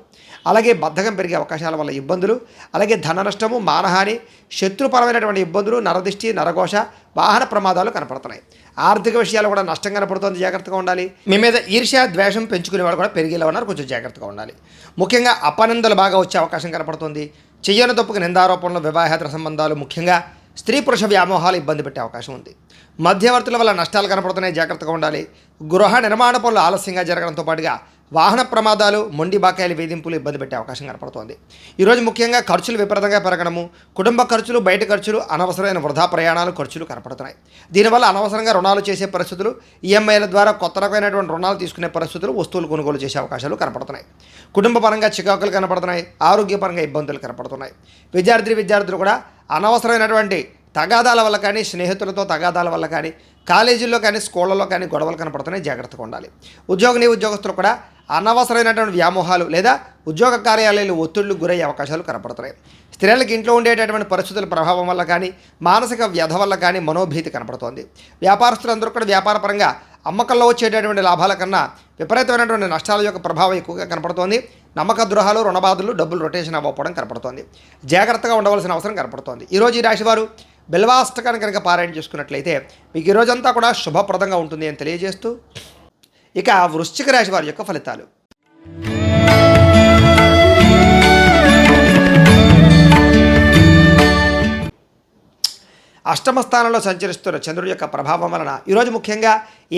అలాగే బద్ధకం పెరిగే అవకాశాల వల్ల ఇబ్బందులు, అలాగే ధన నష్టము, మానహాని, శత్రుపరమైనటువంటి ఇబ్బందులు, నరదిష్టి, నరఘోష, వాహన ప్రమాదాలు కనపడుతున్నాయి. ఆర్థిక విషయాలు కూడా నష్టం కనపడుతుంది, జాగ్రత్తగా ఉండాలి. మీ మీద ఈర్ష్య, ద్వేషం పెంచుకునే వాళ్ళు కూడా పెరిగేలా ఉన్నారు, కొంచెం జాగ్రత్తగా ఉండాలి. ముఖ్యంగా అపనిందలు బాగా వచ్చే అవకాశం కనపడుతుంది. చెయ్యని తప్పుకు నిందారోపణలు, వివాహేతర సంబంధాలు, ముఖ్యంగా స్త్రీ పురుష వ్యామోహాలు ఇబ్బంది పెట్టే అవకాశం ఉంది. మధ్యవర్తుల వల్ల నష్టాలు కనపడుతున్నాయి, జాగ్రత్తగా ఉండాలి. గృహ నిర్మాణ పనులు ఆలస్యంగా జరగడంతో పాటుగా వాహన ప్రమాదాలు, మొండి బాకాయలు, వేధింపులు ఇబ్బంది పెట్టే అవకాశం కనపడుతోంది. ఈరోజు ముఖ్యంగా ఖర్చులు విపరీతంగా పెరగడము, కుటుంబ ఖర్చులు, బయట ఖర్చులు, అనవసరమైన వృధా ప్రయాణాలు, ఖర్చులు కనపడుతున్నాయి. దీనివల్ల అనవసరంగా రుణాలు చేసే పరిస్థితులు, ఈఎంఐల ద్వారా కొత్త రకమైనటువంటి రుణాలు తీసుకునే పరిస్థితులు, వస్తువులు కొనుగోలు చేసే అవకాశాలు కనపడుతున్నాయి. కుటుంబ పరంగా చికాకులు కనపడుతున్నాయి, ఆరోగ్యపరంగా ఇబ్బందులు కనపడుతున్నాయి. విద్యార్థులు కూడా అనవసరమైనటువంటి తగాదాల వల్ల కానీ, స్నేహితులతో తగాదాల వల్ల కానీ, కాలేజీల్లో కానీ, స్కూళ్ళలో కానీ గొడవలు కనపడుతున్నాయి, జాగ్రత్తగా ఉండాలి. ఉద్యోగస్తులు కూడా అనవసరమైనటువంటి వ్యామోహాలు లేదా ఉద్యోగ కార్యాలయాలు ఒత్తిళ్లు గురయ్యే అవకాశాలు కనపడుతున్నాయి. స్త్రీలకు ఇంట్లో ఉండేటటువంటి పరిస్థితుల ప్రభావం వల్ల కానీ, మానసిక వ్యధ వల్ల కానీ మనోభీతి కనపడుతోంది. వ్యాపారస్తులందరూ కూడా వ్యాపారపరంగా అమ్మకంలో వచ్చేటటువంటి లాభాల కన్నా విపరీతమైనటువంటి నష్టాల యొక్క ప్రభావం ఎక్కువగా కనపడుతోంది. నమ్మక ద్రోహాలు, రుణబాధలు, డబ్బులు రొటేషన్ అవ్వకపోవడం కనపడుతోంది. జాగ్రత్తగా ఉండవలసిన అవసరం కనపడుతోంది. ఈరోజు ఈ రాశివారు బిల్వాష్టకాన్ని కనుక పారాయణ చేసుకున్నట్లయితే మీకు ఈ రోజంతా కూడా శుభప్రదంగా ఉంటుంది అని తెలియజేస్తూ, ఇక వృశ్చిక రాశి వారి యొక్క ఫలితాలు. అష్టమ స్థానంలో సంచరిస్తున్న చంద్రుడి యొక్క ప్రభావం వలన ఈరోజు ముఖ్యంగా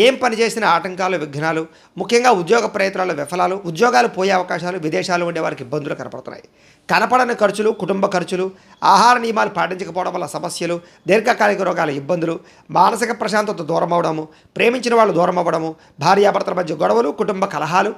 ఏం పని చేసిన ఆటంకాలు, విఘ్నాలు, ముఖ్యంగా ఉద్యోగ ప్రయత్నాలు విఫలాలు, ఉద్యోగాలు పోయే అవకాశాలు, విదేశాలు ఉండే వారికి ఇబ్బందులు కనపడుతున్నాయి. కనపడని ఖర్చులు, కుటుంబ ఖర్చులు, ఆహార నియమాలు పాటించకపోవడం వల్ల సమస్యలు, దీర్ఘకాలిక రోగాల ఇబ్బందులు, మానసిక ప్రశాంతత దూరం అవ్వడము, ప్రేమించిన వాళ్ళు దూరం అవ్వడము, భార్యాభర్తల మధ్య గొడవలు, కుటుంబ కలహాలు,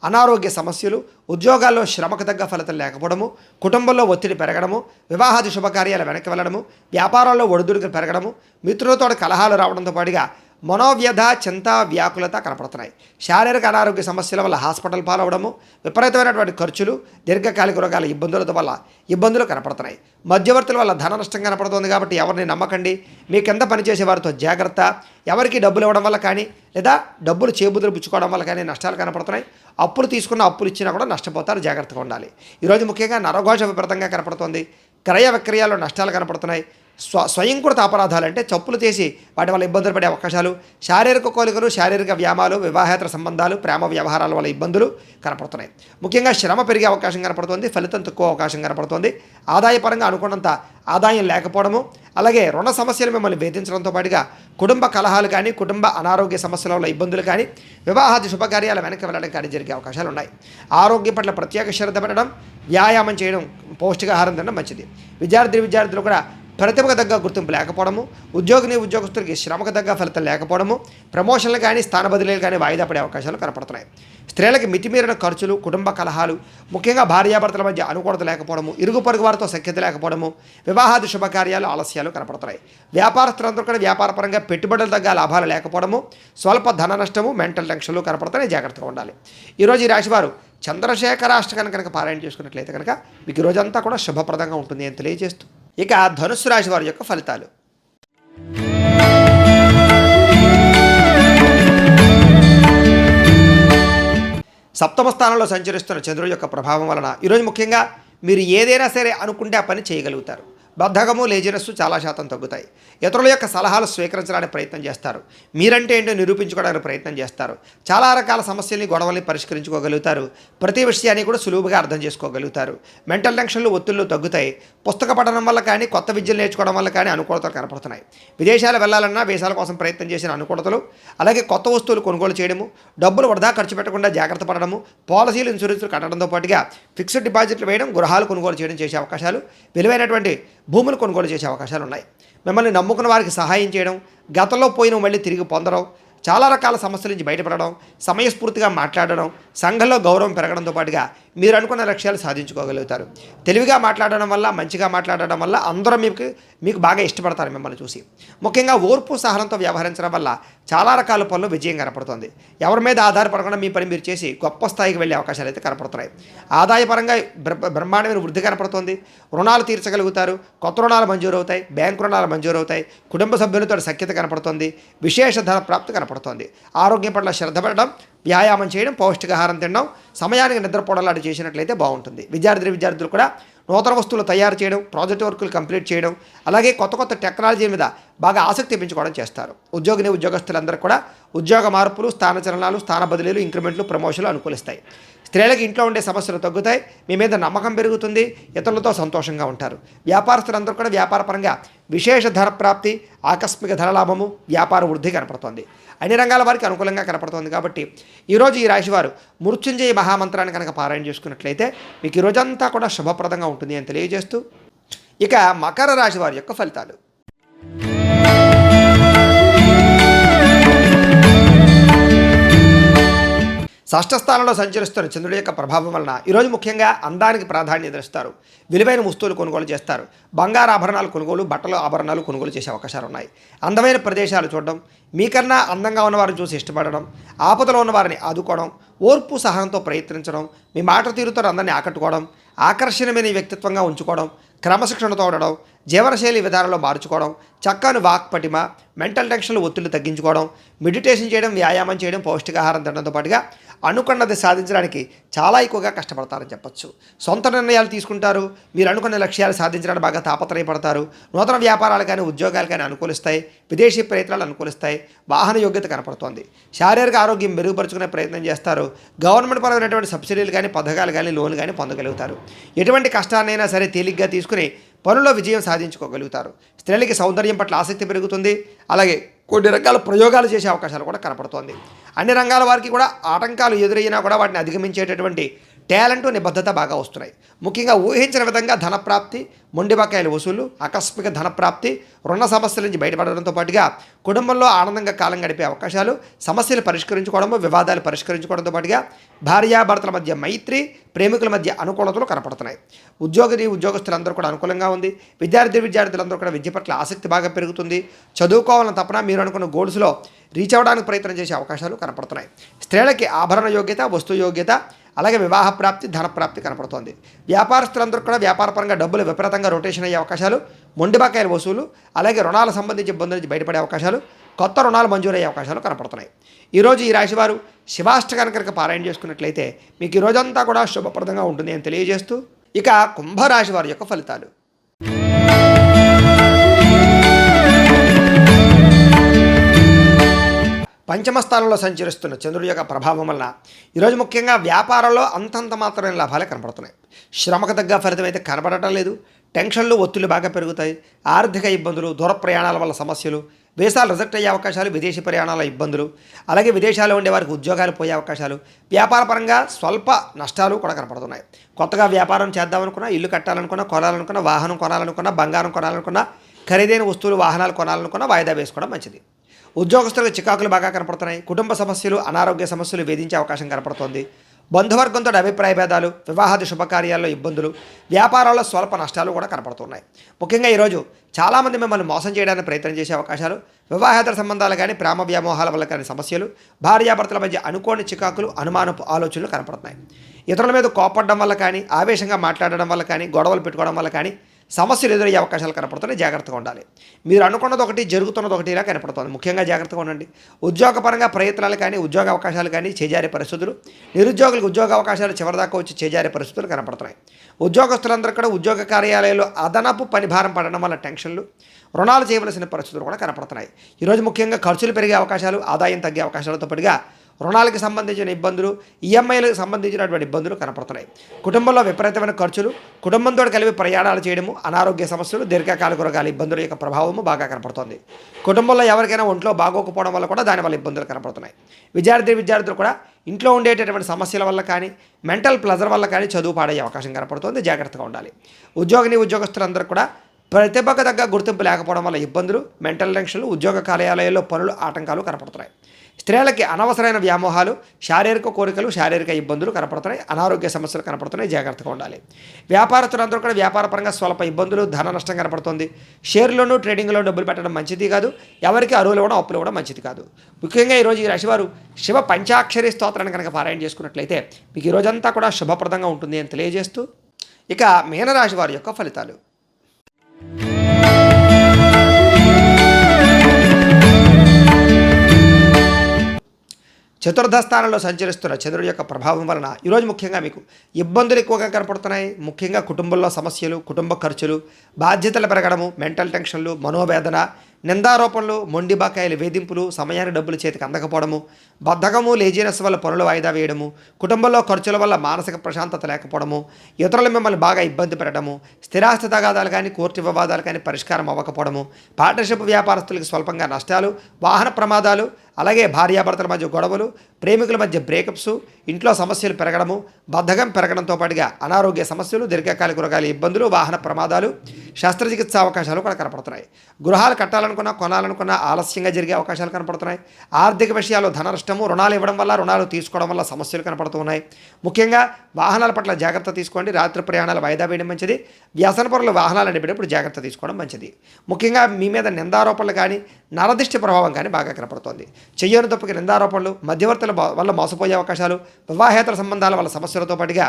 అనారోగ్య సమస్యలు, ఉద్యోగాల్లో శ్రమకు తగ్గ ఫలితం లేకపోవడము, కుటుంబంలో ఒత్తిడి పెరగడము, వివాహాది శుభకార్యాలు వెనక్కి వెళ్ళడము, వ్యాపారాల్లో ఒడిదుడుకులు పెరగడము, మిత్రులతో కలహాలు రావడంతో పాటుగా మనోవ్యధ, చింత, వ్యాకులత కనపడుతున్నాయి. శారీరక అనారోగ్య సమస్యల వల్ల హాస్పిటల్ పాలవడము, విపరీతమైనటువంటి ఖర్చులు, దీర్ఘకాలిక రోగాల ఇబ్బందుల వల్ల ఇబ్బందులు కనపడుతున్నాయి. మధ్యవర్తుల వల్ల ధన నష్టం కనపడుతుంది కాబట్టి ఎవరిని నమ్మకండి. మీ కింద పనిచేసే వారితో జాగ్రత్త. ఎవరికి డబ్బులు ఇవ్వడం వల్ల కానీ లేదా డబ్బులు చేబుదులు పుచ్చుకోవడం వల్ల కానీ నష్టాలు కనపడుతున్నాయి. అప్పులు అప్పులు ఇచ్చినా కూడా నష్టపోతారు, జాగ్రత్తగా ఉండాలి. ఈరోజు ముఖ్యంగా నరఘోష విపరీతంగా కనపడుతుంది. క్రయ విక్రయాల్లో నష్టాలు కనపడుతున్నాయి. స్వయంకృత అపరాధాలు అంటే చప్పులు చేసి వాటి వల్ల ఇబ్బందులు పడే అవకాశాలు, శారీరక కోలికలు, శారీరక వ్యాయామాలు, వివాహేతర సంబంధాలు, ప్రేమ వ్యవహారాల వల్ల ఇబ్బందులు కనపడుతున్నాయి. ముఖ్యంగా శ్రమ పెరిగే అవకాశం కనపడుతుంది, ఫలితం తక్కువ అవకాశం కనపడుతుంది. ఆదాయపరంగా అనుకున్నంత ఆదాయం లేకపోవడము, అలాగే రుణ సమస్యలు మిమ్మల్ని వేధించడంతో పాటుగా కుటుంబ కలహాలు కానీ, కుటుంబ అనారోగ్య సమస్యల వల్ల ఇబ్బందులు కానీ, వివాహాది శుభకార్యాలు వెనక్కి వెళ్ళడం కానీ జరిగే అవకాశాలు ఉన్నాయి. ఆరోగ్యం పట్ల ప్రత్యేక శ్రద్ధ పెట్టడం, వ్యాయామం చేయడం, పౌష్టికాహారం తినడం మంచిది. విద్యార్థులు కూడా ప్రతిభకు తగ్గ గుర్తింపు లేకపోవడము, ఉద్యోగస్తులకి శ్రమకు తగ్గ ఫలితం లేకపోవడము, ప్రమోషన్లు కానీ స్థాన బదిలీలు కానీ వాయిదా పడే అవకాశాలు కనపడుతున్నాయి. స్త్రీలకి మితిమీరిన ఖర్చులు, కుటుంబ కలహాలు, ముఖ్యంగా భార్యాభర్తల మధ్య అనుకూలత లేకపోవడము, ఇరుగు పొరుగు వారితో సఖ్యత లేకపోవడము, వివాహాది శుభకార్యాలు ఆలస్యాలు కనపడుతున్నాయి. వ్యాపారస్తులందరూ కూడా వ్యాపారపరంగా పెట్టుబడులు తగ్గ లాభాలు లేకపోవడము, స్వల్ప ధన నష్టము, మెంటల్ టెన్షన్లు కనపడుతున్నాయి. జాగ్రత్తగా ఉండాలి. ఈరోజు ఈ రాశివారు చంద్రశేఖరాష్టకాన్ని కనుక పారాయణ చేసుకున్నట్లయితే కనుక మీకు ఈ రోజంతా కూడా శుభప్రదంగా ఉంటుంది అని తెలియజేస్తూ, ఇక ధనుస్సు రాశి వారి యొక్క ఫలితాలు. సప్తమ స్థానంలో సంచరిస్తున్న చంద్రుడి యొక్క ప్రభావం వలన ఈరోజు ముఖ్యంగా మీరు ఏదైనా సరే అనుకుంటే ఆ పని చేయగలుగుతారు. బద్ధకము, లేజినెస్ చాలా శాతం తగ్గుతాయి. ఇతరుల యొక్క సలహాలు స్వీకరించడానికి ప్రయత్నం చేస్తారు. మీరంటే ఏంటో నిరూపించుకోవడానికి ప్రయత్నం చేస్తారు. చాలా రకాల సమస్యల్ని, గొడవల్ని పరిష్కరించుకోగలుగుతారు. ప్రతి విషయాన్ని కూడా సులువుగా అర్థం చేసుకోగలుగుతారు. మెంటల్ టెన్షన్లు, ఒత్తిళ్లు తగ్గుతాయి. పుస్తక పఠనం వల్ల కానీ, కొత్త విద్యలు నేర్చుకోవడం వల్ల కానీ అనుకూలతలు కనపడుతున్నాయి. విదేశాలు వెళ్ళాలన్నా వీసాల కోసం ప్రయత్నం చేసిన అనుకూలతలు, అలాగే కొత్త వస్తువులు కొనుగోలు చేయడము, డబ్బులు వృధా ఖర్చు పెట్టకుండా జాగ్రత్త పడడము, పాలసీలు, ఇన్సూరెన్సులు కట్టడంతో పాటుగా ఫిక్స్డ్ డిపాజిట్లు వేయడం, గృహాలు కొనుగోలు చేయడం చేసే అవకాశాలు, విలువైనటువంటి భూములు కొనుగోలు చేసే అవకాశాలు ఉన్నాయి. మిమ్మల్ని నమ్ముకున్న వారికి సహాయం చేయడం, గతంలో పోయిన మళ్ళీ తిరిగి పొందడం, చాలా రకాల సమస్యల నుంచి బయటపడడం, సమయస్ఫూర్తిగా మాట్లాడడం, సంఘంలో గౌరవం పెరగడంతో పాటుగా మీరు అనుకున్న లక్ష్యాలు సాధించుకోగలుగుతారు. తెలివిగా మాట్లాడడం వల్ల, మంచిగా మాట్లాడడం వల్ల అందరూ మీకు బాగా ఇష్టపడతారు మిమ్మల్ని చూసి. ముఖ్యంగా ఓర్పు, సహనంతో వ్యవహరించడం వల్ల చాలా రకాల పనులు విజయం కనపడుతుంది. ఎవరి మీద ఆధారపడకుండా మీ పని మీరు చేసి గొప్ప స్థాయికి వెళ్ళే అవకాశాలు అయితే కనపడుతున్నాయి. ఆదాయపరంగా బ్రహ్మాండమైన వృద్ధి కనపడుతుంది. రుణాలు తీర్చగలుగుతారు. కొత్త రుణాలు మంజూరు అవుతాయి. బ్యాంకు రుణాలు మంజూరు అవుతాయి. కుటుంబ సభ్యులతో సఖ్యత కనపడుతుంది. విశేష ధన ప్రాప్తి కనపడుతుంది. ఆరోగ్యం పట్ల శ్రద్ధ పెట్టడం, వ్యాయామం చేయడం, పౌష్టికాహారం తినడం, సమయానికి నిద్రపోవడం లాంటి చేసినట్లయితే బాగుంటుంది. విద్యార్థులు కూడా నూతన వస్తువులు తయారు చేయడం, ప్రాజెక్ట్ వర్కులు కంప్లీట్ చేయడం, అలాగే కొత్త టెక్నాలజీ మీద బాగా ఆసక్తి పెంచుకోవడం చేస్తారు. ఉద్యోగస్తులందరూ కూడా ఉద్యోగ మార్పులు, స్థానచలనాలు, స్థాన బదిలీలు, ఇంక్రిమెంట్లు, ప్రమోషన్లు అనుకూలిస్తాయి. స్త్రీలకు ఇంట్లో ఉండే సమస్యలు తగ్గుతాయి. మీ మీద నమ్మకం పెరుగుతుంది. ఇతరులతో సంతోషంగా ఉంటారు. వ్యాపారస్తులందరూ కూడా వ్యాపారపరంగా విశేష ధన ప్రాప్తి, ఆకస్మిక ధనలాభము, వ్యాపార వృద్ధి కనపడుతోంది. అన్ని రంగాల వారికి అనుకూలంగా కనపడుతోంది. కాబట్టి ఈరోజు ఈ రాశివారు మృత్యుంజయ మహామంత్రాన్ని కనుక పారాయణ చేసుకున్నట్లయితే మీకు ఈ రోజంతా కూడా శుభప్రదంగా ఉంటుంది అని తెలియజేస్తూ, ఇక మకర రాశి వారి యొక్క ఫలితాలు. షష్ఠ స్థానంలో సంచరిస్తున్న చంద్రుడి యొక్క ప్రభావం వలన ఈరోజు ముఖ్యంగా అందానికి ప్రాధాన్యత ఇస్తారు. విలువైన వస్తువులు కొనుగోలు చేస్తారు. బంగారు ఆభరణాలు కొనుగోలు, బట్టల ఆభరణాలు కొనుగోలు చేసే అవకాశాలు ఉన్నాయి. అందమైన ప్రదేశాలు చూడడం, మీకన్నా అందంగా ఉన్నవారిని చూసి ఇష్టపడడం, ఆపదలో ఉన్న వారిని ఆదుకోవడం, ఓర్పు సహనంతో ప్రయత్నించడం, మీ మాట తీరుతో అందరినీ ఆకట్టుకోవడం, ఆకర్షణీయమైన వ్యక్తిత్వంగా ఉంచుకోవడం, క్రమశిక్షణతో ఉండడం, జీవనశైలి విధానంలో మార్చుకోవడం, చక్కని వాక్పటిమ, మెంటల్ టెన్షన్లు, ఒత్తిళ్లు తగ్గించుకోవడం, మెడిటేషన్ చేయడం, వ్యాయామం చేయడం, పౌష్టికాహారం తినడంతో పాటుగా అనుకున్నది సాధించడానికి చాలా ఎక్కువగా కష్టపడతారని చెప్పచ్చు. సొంత నిర్ణయాలు తీసుకుంటారు. మీరు అనుకున్న లక్ష్యాలు సాధించడానికి బాగా తాపత్రయపడతారు. నూతన వ్యాపారాలు కానీ, ఉద్యోగాలు కానీ అనుకూలిస్తాయి. విదేశీ ప్రయత్నాలు అనుకూలిస్తాయి. వాహన యోగ్యత కనపడుతోంది. శారీరక ఆరోగ్యం మెరుగుపరుచుకునే ప్రయత్నం చేస్తారు. గవర్నమెంట్ పరమైనటువంటి సబ్సిడీలు కానీ, పథకాలు కానీ, లోన్లు కానీ పొందగలుగుతారు. ఎటువంటి కష్టాన్నైనా సరే తేలిగ్గా తీసుకుని పనుల్లో విజయం సాధించుకోగలుగుతారు. స్త్రీలకి సౌందర్యం పట్ల ఆసక్తి పెరుగుతుంది. అలాగే కొన్ని రకాల ప్రయోగాలు చేసే అవకాశాలు కూడా కనపడుతోంది. అన్ని రంగాల వారికి కూడా ఆటంకాలు ఎదురైనా కూడా వాటిని అధిగమించేటటువంటి టాలెంట్, నిబద్ధత బాగా వస్తున్నాయి. ముఖ్యంగా ఊహించిన విధంగా ధనప్రాప్తి, మొండి బకాయిల వసూలు, ఆకస్మిక ధనప్రాప్తి, రుణ సమస్యల నుంచి బయటపడడంతో పాటుగా కుటుంబంలో ఆనందంగా కాలం గడిపే అవకాశాలు, సమస్యలు పరిష్కరించుకోవడము, వివాదాలు పరిష్కరించుకోవడంతో పాటుగా భార్యాభర్తల మధ్య మైత్రి, ప్రేమికుల మధ్య అనుకూలతలు కనపడుతున్నాయి. ఉద్యోగస్తులందరూ కూడా అనుకూలంగా ఉంది. విద్యార్థులందరూ కూడా విద్య పట్ల ఆసక్తి బాగా పెరుగుతుంది. చదువుకోవాలని తప్పన మీరు అనుకున్న గోల్స్లో రీచ్ అవ్వడానికి ప్రయత్నం చేసే అవకాశాలు కనపడుతున్నాయి. స్త్రీలకి ఆభరణ యోగ్యత, వస్తు యోగ్యత, అలాగే వివాహ ప్రాప్తి, ధనప్రాప్తి కనపడుతోంది. వ్యాపారస్తులందరూ కూడా వ్యాపారపరంగా డబ్బులు విపరీతంగా రొటేషన్ అయ్యే అవకాశాలు, మొండి బకాయిల వసూలు, అలాగే రుణాలకు సంబంధించి ఇబ్బందుల నుంచి బయటపడే అవకాశాలు, కొత్త రుణాలు మంజూరయ్యే అవకాశాలు కనపడుతున్నాయి. ఈరోజు ఈ రాశివారు శివాష్టకాన్ని కనుక పారాయణ చేసుకున్నట్లయితే మీకు ఈ రోజంతా కూడా శుభప్రదంగా ఉంటుంది అని తెలియజేస్తూ, ఇక కుంభరాశి వారి యొక్క ఫలితాలు. పంచమ స్థానంలో సంచరిస్తున్న చంద్రుడి యొక్క ప్రభావం వలన ఈరోజు ముఖ్యంగా వ్యాపారంలో అంతంత మాత్రమే లాభాలే కనపడుతున్నాయి. శ్రమకు తగ్గ ఫలితం అయితే కనపడటం లేదు. టెన్షన్లు, ఒత్తిళ్లు బాగా పెరుగుతాయి. ఆర్థిక ఇబ్బందులు, దూర ప్రయాణాల వల్ల సమస్యలు, వీసాలు రిజెక్ట్ అయ్యే అవకాశాలు, విదేశీ ప్రయాణాల ఇబ్బందులు, అలాగే విదేశాల్లో ఉండే వారికి ఉద్యోగాలు పోయే అవకాశాలు, వ్యాపారపరంగా స్వల్ప నష్టాలు కూడా కనపడుతున్నాయి. కొత్తగా వ్యాపారం చేద్దామనుకున్నా, ఇల్లు కట్టాలనుకున్నా, కొనాలనుకున్నా, వాహనం కొనాలనుకున్నా, బంగారం కొనాలనుకున్నా, ఖరీదైన వస్తువులు వాహనాలు కొనాలనుకున్న వాయిదా వేసుకోవడం మంచిది. ఉద్యోగస్తులకు చికాకులు బాగా కనపడుతున్నాయి. కుటుంబ సమస్యలు, అనారోగ్య సమస్యలు వేధించే అవకాశం కనపడుతోంది. బంధువర్గంతో అభిప్రాయ భేదాలు, వివాహాది శుభకార్యాల్లో ఇబ్బందులు, వ్యాపారాల్లో స్వల్ప నష్టాలు కూడా కనపడుతున్నాయి. ముఖ్యంగా ఈరోజు చాలామంది మిమ్మల్ని మోసం చేయడానికి ప్రయత్నం చేసే అవకాశాలు, వివాహేతర సంబంధాలు కానీ ప్రేమ వ్యామోహాల వల్ల కానీ సమస్యలు, భార్యాభర్తల మధ్య అనుకోని చికాకులు, అనుమానపు ఆలోచనలు కనపడుతున్నాయి. ఇతరుల మీద కోపడడం వల్ల కానీ, ఆవేశంగా మాట్లాడడం వల్ల కానీ, గొడవలు పెట్టుకోవడం వల్ల కానీ సమస్యలు ఎదురయ్యే అవకాశాలు కనపడుతున్నాయి. జాగ్రత్తగా ఉండాలి. మీరు అనుకున్నది ఒకటి, జరుగుతున్నది ఒకటి ఇలా కనపడుతుంది. ముఖ్యంగా జాగ్రత్తగా ఉండండి. ఉద్యోగపరంగా ప్రయత్నాలు కానీ, ఉద్యోగ అవకాశాలు కానీ చేజారే పరిస్థితులు, నిరుద్యోగులకు ఉద్యోగ అవకాశాలు చివరిదాకా వచ్చి చేజారే పరిస్థితులు కనపడుతున్నాయి. ఉద్యోగస్తులందరూ కూడా ఉద్యోగ కార్యాలయాల్లో అదనపు పనిభారం పడడం వల్ల టెన్షన్లు, రుణాలు చేయవలసిన పరిస్థితులు కూడా కనపడుతున్నాయి. ఈరోజు ముఖ్యంగా ఖర్చులు పెరిగే అవకాశాలు, ఆదాయం తగ్గే అవకాశాలతో పాటుగా రుణాలకు సంబంధించిన ఇబ్బందులు, ఈఎంఐలకు సంబంధించినటువంటి ఇబ్బందులు కనపడుతున్నాయి. కుటుంబంలో విపరీతమైన ఖర్చులు, కుటుంబంతో కలిపి ప్రయాణాలు చేయడము, అనారోగ్య సమస్యలు, దీర్ఘకాలిక రోగాల ఇబ్బందుల యొక్క ప్రభావము బాగా కనపడుతుంది. కుటుంబంలో ఎవరికైనా ఒంట్లో బాగోకపోవడం వల్ల కూడా దానివల్ల ఇబ్బందులు కనపడుతున్నాయి. విద్యార్థులు కూడా ఇంట్లో ఉండేటటువంటి సమస్యల వల్ల కానీ, మెంటల్ ప్లెజర్ వల్ల కానీ చదువు పాడయ్యే అవకాశం కనపడుతుంది. జాగ్రత్తగా ఉండాలి. ఉద్యోగస్తులందరూ కూడా ప్రతిభకు తగ్గ గుర్తింపు లేకపోవడం వల్ల ఇబ్బందులు, మెంటల్ టెన్షన్లు, ఉద్యోగ కార్యాలయాల్లో పనులు, ఆటంకాలు కనపడుతున్నాయి. స్త్రీలకి అనవసరమైన వ్యామోహాలు, శారీరక కోరికలు, శారీరక ఇబ్బందులు కనపడుతున్నాయి. అనారోగ్య సమస్యలు కనపడుతున్నాయి. జాగ్రత్తగా ఉండాలి. వ్యాపారస్తులందరూ కూడా వ్యాపారపరంగా స్వల్ప ఇబ్బందులు, ధన నష్టం కనపడుతుంది. షేర్లోనూ ట్రేడింగ్లో డబ్బులు పెట్టడం మంచిది కాదు. ఎవరికి అరువులు ఇవ్వడం, అప్పులు ఇవ్వడం మంచిది కాదు. ముఖ్యంగా ఈరోజు ఈ రాశివారు శివ పంచాక్షరి స్తోత్రాన్ని కనుక పారాయణ చేసుకున్నట్లయితే మీకు ఈ రోజంతా కూడా శుభప్రదంగా ఉంటుంది అని తెలియజేస్తూ, ఇక మీనరాశి వారి యొక్క ఫలితాలు. చతుర్థ స్థానంలో సంచరిస్తున్న చంద్రుడి యొక్క ప్రభావం వలన ఈరోజు ముఖ్యంగా మీకు ఇబ్బందులు ఎక్కువగా కనపడుతున్నాయి. ముఖ్యంగా కుటుంబంలో సమస్యలు, కుటుంబ ఖర్చులు, బాధ్యతలు పెరగడము, మెంటల్ టెన్షన్లు, మనోవేదన, నిందారోపణలు, మొండి బకాయిల వేధింపులు, సమయానికి డబ్బులు చేతికి అందకపోవడము, బద్ధకము, లేజినెస్ వల్ల పనులు వాయిదా వేయడము, కుటుంబంలో ఖర్చుల వల్ల మానసిక ప్రశాంతత లేకపోవడము, ఇతరులు మిమ్మల్ని బాగా ఇబ్బంది పెట్టడము, స్థిరాస్తి తగాదాలు కానీ, కోర్టు వివాదాలు కానీ పరిష్కారం అవ్వకపోవడము, పార్ట్నర్షిప్ వ్యాపారస్తులకు స్వల్పంగా నష్టాలు, వాహన ప్రమాదాలు, అలాగే భార్యాభర్తల మధ్య గొడవలు, ప్రేమికుల మధ్య బ్రేకప్స్, ఇంట్లో సమస్యలు పెరగడము, బద్ధకం పెరగడంతో పాటుగా అనారోగ్య సమస్యలు, దీర్ఘకాలిక రోగాల ఇబ్బందులు, వాహన ప్రమాదాలు, శస్త్రచికిత్స అవకాశాలు కూడా కనపడుతున్నాయి. గృహాలు కట్టాలనుకున్నా, కొనాలనుకున్నా ఆలస్యంగా జరిగే అవకాశాలు కనపడుతున్నాయి. ఆర్థిక విషయాల్లో ధన నష్టము, రుణాలు ఇవ్వడం వల్ల, రుణాలు తీసుకోవడం వల్ల సమస్యలు కనపడుతున్నాయి. ముఖ్యంగా వాహనాల పట్ల జాగ్రత్త తీసుకోండి. రాత్రి ప్రయాణాలు వాయిదా వేయడం మంచిది. వ్యసన పరుల వాహనాలు నడిపేటప్పుడు జాగ్రత్త తీసుకోవడం మంచిది. ముఖ్యంగా మీ మీద నిందారోపణలు కానీ, నరదిష్టి ప్రభావం కానీ బాగా కనపడుతోంది. చెయ్యని తప్పుకి నిందారోపణలు, మధ్యవర్తుల వల్ల మోసపోయే అవకాశాలు, వివాహేతర సంబంధాల వల్ల సమస్యలతో పాటుగా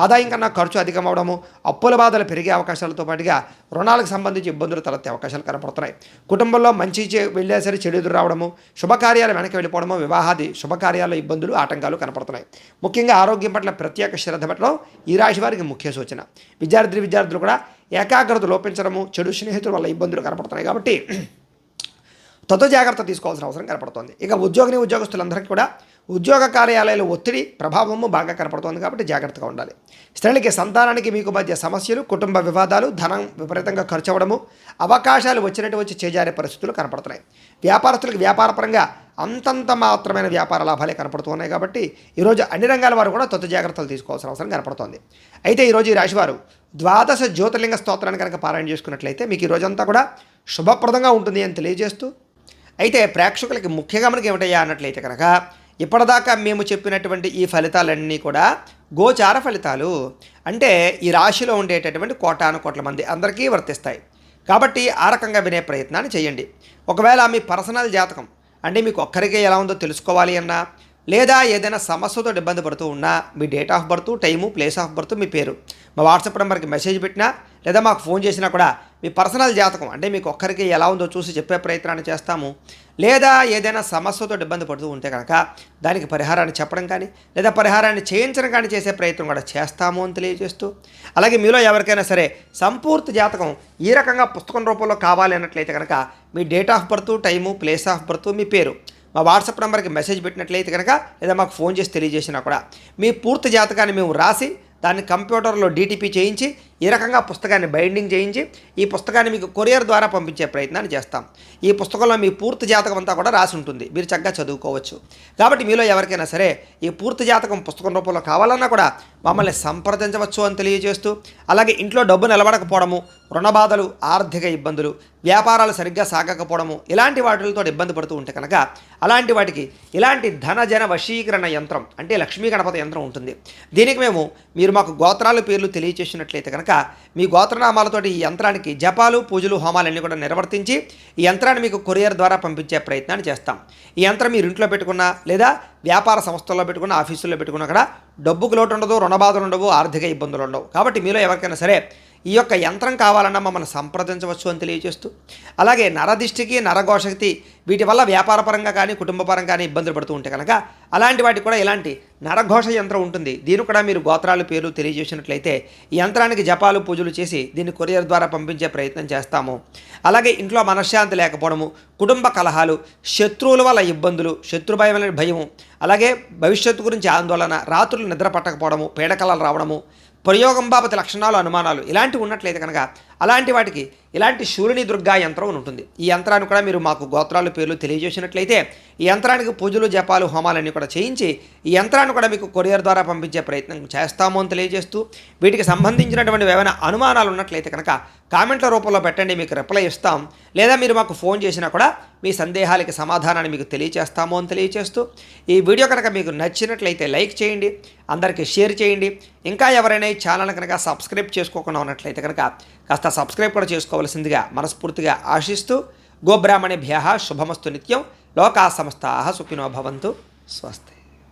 ఆదాయం కన్నా ఖర్చు అధికమవడము, అప్పుల బాధలు పెరిగే అవకాశాలతో పాటుగా రుణాలకు సంబంధించి ఇబ్బందులు తలెత్తే అవకాశాలు కనపడుతున్నాయి. కుటుంబంలో మంచి వెళ్ళే సరే చెడు ఎదురు రావడము, శుభకార్యాలు వెనక్కి వెళ్ళిపోవడము, వివాహాది శుభకార్యాల్లో ఇబ్బందులు, ఆటంకాలు కనపడుతున్నాయి. ముఖ్యంగా ఆరోగ్యం పట్ల ప్రత్యేక శ్రద్ధ పెట్టడం ఈ రాశి వారికి ముఖ్య సూచన. విద్యార్థులు కూడా ఏకాగ్రత లోపించడము, చెడు స్నేహితుల వల్ల ఇబ్బందులు కనపడుతున్నాయి. కాబట్టి జాగ్రత్త తీసుకోవాల్సిన అవసరం కనపడుతోంది. ఇక ఉద్యోగస్తులందరికీ కూడా ఉద్యోగ కార్యాలయాల ఒత్తిడి ప్రభావము బాగా కనపడుతోంది. కాబట్టి జాగ్రత్తగా ఉండాలి. స్త్రీలకి, సంతానానికి మీకు మధ్య సమస్యలు, కుటుంబ వివాదాలు, ధనం విపరీతంగా ఖర్చు అవ్వడము, అవకాశాలు వచ్చినట్టు వచ్చి చేజారే పరిస్థితులు కనపడుతున్నాయి. వ్యాపారస్తులకు వ్యాపారపరంగా అంతంత మాత్రమైన వ్యాపార లాభాలే కనపడుతున్నాయి. కాబట్టి ఈరోజు అన్ని రంగాల వారు కూడా జాగ్రత్తలు తీసుకోవాల్సిన అవసరం కనపడుతోంది. అయితే ఈరోజు ఈ రాశివారు ద్వాదశ జ్యోతిర్లింగ స్తోత్రాన్ని కనుక పారాయణ చేసుకున్నట్లయితే మీకు ఈ రోజంతా కూడా శుభప్రదంగా ఉంటుంది అని తెలియజేస్తూ, అయితే ప్రేక్షకులకి ముఖ్యంగా మనకి ఏమిటయ్యా అన్నట్లయితే కనుక ఇప్పటిదాకా మేము చెప్పినటువంటి ఈ ఫలితాలన్నీ కూడా గోచార ఫలితాలు. అంటే ఈ రాశిలో ఉండేటటువంటి కోటాను కోట్ల మంది అందరికీ వర్తిస్తాయి. కాబట్టి ఆ రకంగా వినే ప్రయత్నాన్ని చేయండి. ఒకవేళ మీ పర్సనల్ జాతకం అంటే మీకు ఒక్కరికే ఎలా ఉందో తెలుసుకోవాలి అన్నా, లేదా ఏదైనా సమస్యతో ఇబ్బంది పడుతూ ఉన్నా మీ date of birth, time, place of birth, మీ పేరు మా వాట్సాప్ నెంబర్కి మెసేజ్ పెట్టినా లేదా మాకు ఫోన్ చేసినా కూడా మీ పర్సనల్ జాతకం అంటే మీకు ఒక్కరికి ఎలా ఉందో చూసి చెప్పే ప్రయత్నాన్ని చేస్తాము. లేదా ఏదైనా సమస్యతో ఇబ్బంది పడుతూ ఉంటే కనుక దానికి పరిహారాన్ని చెప్పడం కానీ లేదా పరిహారాన్ని చేయించడం కానీ చేసే ప్రయత్నం కూడా చేస్తాము అని తెలియజేస్తూ, అలాగే మీలో ఎవరికైనా సరే సంపూర్తి జాతకం ఈ రకంగా పుస్తకం రూపంలో కావాలి అన్నట్లయితే కనుక మీ date of birth, time, place of birth, మీ పేరు మా వాట్సాప్ నెంబర్కి మెసేజ్ పెట్టినట్లయితే కనుక లేదా మాకు ఫోన్ చేసి తెలియజేసినా కూడా మీ పూర్తి జాతకాన్ని మేము రాసి దాన్ని కంప్యూటర్లో డీటీపీ చేయించి ఈ రకంగా పుస్తకాన్ని బైండింగ్ చేయించి ఈ పుస్తకాన్ని మీకు కొరియర్ ద్వారా పంపించే ప్రయత్నాన్ని చేస్తాం. ఈ పుస్తకంలో మీ పూర్తి జాతకం అంతా కూడా రాసి ఉంటుంది, మీరు చక్కగా చదువుకోవచ్చు. కాబట్టి మీలో ఎవరికైనా సరే ఈ పూర్తి జాతకం పుస్తకం రూపంలో కావాలన్నా కూడా మమ్మల్ని సంప్రదించవచ్చు అని తెలియజేస్తూ, అలాగే ఇంట్లో డబ్బు నిలబడకపోవడము, రుణబాధలు, ఆర్థిక ఇబ్బందులు, వ్యాపారాలు సరిగ్గా సాగకపోవడము, ఇలాంటి వాటితో ఇబ్బంది పడుతూ ఉంటే కనుక అలాంటి వాటికి ఇలాంటి ధనజన వశీకరణ యంత్రం అంటే లక్ష్మీ గణపతి యంత్రం ఉంటుంది. దీనికి మీరు మాకు గోత్రాల పేర్లు తెలియచేసినట్లయితే కనుక మీ గోత్రనామాలతోటి ఈ యంత్రానికి జపాలు, పూజలు, హోమాలన్నీ కూడా నిర్వర్తించి ఈ యంత్రాన్ని మీకు కొరియర్ ద్వారా పంపించే ప్రయత్నాన్ని చేస్తాం. ఈ యంత్రం మీరు ఇంట్లో పెట్టుకున్నా లేదా వ్యాపార సంస్థల్లో పెట్టుకున్న, ఆఫీసుల్లో పెట్టుకున్నా కూడా డబ్బుకు లోటు ఉండదు, రుణబాధలు ఉండవు, ఆర్థిక ఇబ్బందులు ఉండవు. కాబట్టి మీలో ఎవరికైనా సరే ఈ యొక్క యంత్రం కావాలన్నా మమ్మల్ని సంప్రదించవచ్చు అని తెలియజేస్తూ, అలాగే నరదిష్టికి, నరఘోషకి వీటి వల్ల వ్యాపారపరంగా కానీ కుటుంబపరంగా కానీ ఇబ్బందులు పడుతూ ఉంటే కనుక అలాంటి వాటికి కూడా ఇలాంటి నరఘోష యంత్రం ఉంటుంది. దీన్ని కూడా మీరు గోత్రాలు పేర్లు తెలియజేసినట్లయితే ఈ యంత్రానికి జపాలు, పూజలు చేసి దీన్ని కొరియర్ ద్వారా పంపించే ప్రయత్నం చేస్తాము. అలాగే ఇంట్లో మనశ్శాంతి లేకపోవడము, కుటుంబ కలహాలు, శత్రువుల వల్ల ఇబ్బందులు, శత్రుభయం అనే భయము, అలాగే భవిష్యత్తు గురించి ఆందోళన, రాత్రులు నిద్ర పట్టకపోవడము, పీడకలలు రావడము, ప్రయోగం బాబతి లక్షణాలు, అనుమానాలు ఇలాంటివి ఉన్నట్లయితే కనుక అలాంటి వాటికి ఇలాంటి శూలిని దుర్గా యంత్రం ఉంటుంది. ఈ యంత్రాన్ని కూడా మీరు మాకు గోత్రాలు పేర్లు తెలియజేసినట్లయితే ఈ యంత్రానికి పూజలు, జపాలు, హోమాలన్నీ కూడా చేయించి ఈ యంత్రాన్ని కూడా మీకు కొరియర్ ద్వారా పంపించే ప్రయత్నం చేస్తాము అని తెలియజేస్తూ, వీటికి సంబంధించినటువంటి ఏమైనా అనుమానాలు ఉన్నట్లయితే కనుక కామెంట్ల రూపంలో పెట్టండి, మీకు రిప్లై ఇస్తాం. లేదా మీరు మాకు ఫోన్ చేసినా కూడా మీ సందేహాలకి సమాధానాన్ని మీకు తెలియజేస్తాము అని తెలియజేస్తూ, ఈ వీడియో కనుక మీకు నచ్చినట్లయితే లైక్ చేయండి, అందరికీ షేర్ చేయండి. ఇంకా ఎవరైనా ఈ ఛానల్ కనుక సబ్స్క్రైబ్ చేసుకోకుండా ఉన్నట్లయితే కనుక కాస్త సబ్స్క్రైబ్ కూడా చేసుకోవాల్సిందిగా మనస్ఫూర్తిగా ఆశిస్తూ, గోబ్రాహ్మణేభ్యః శుభమస్తు నిత్యం, లోకా సమస్తాః సుఖినో భవంతు. స్వస్తి.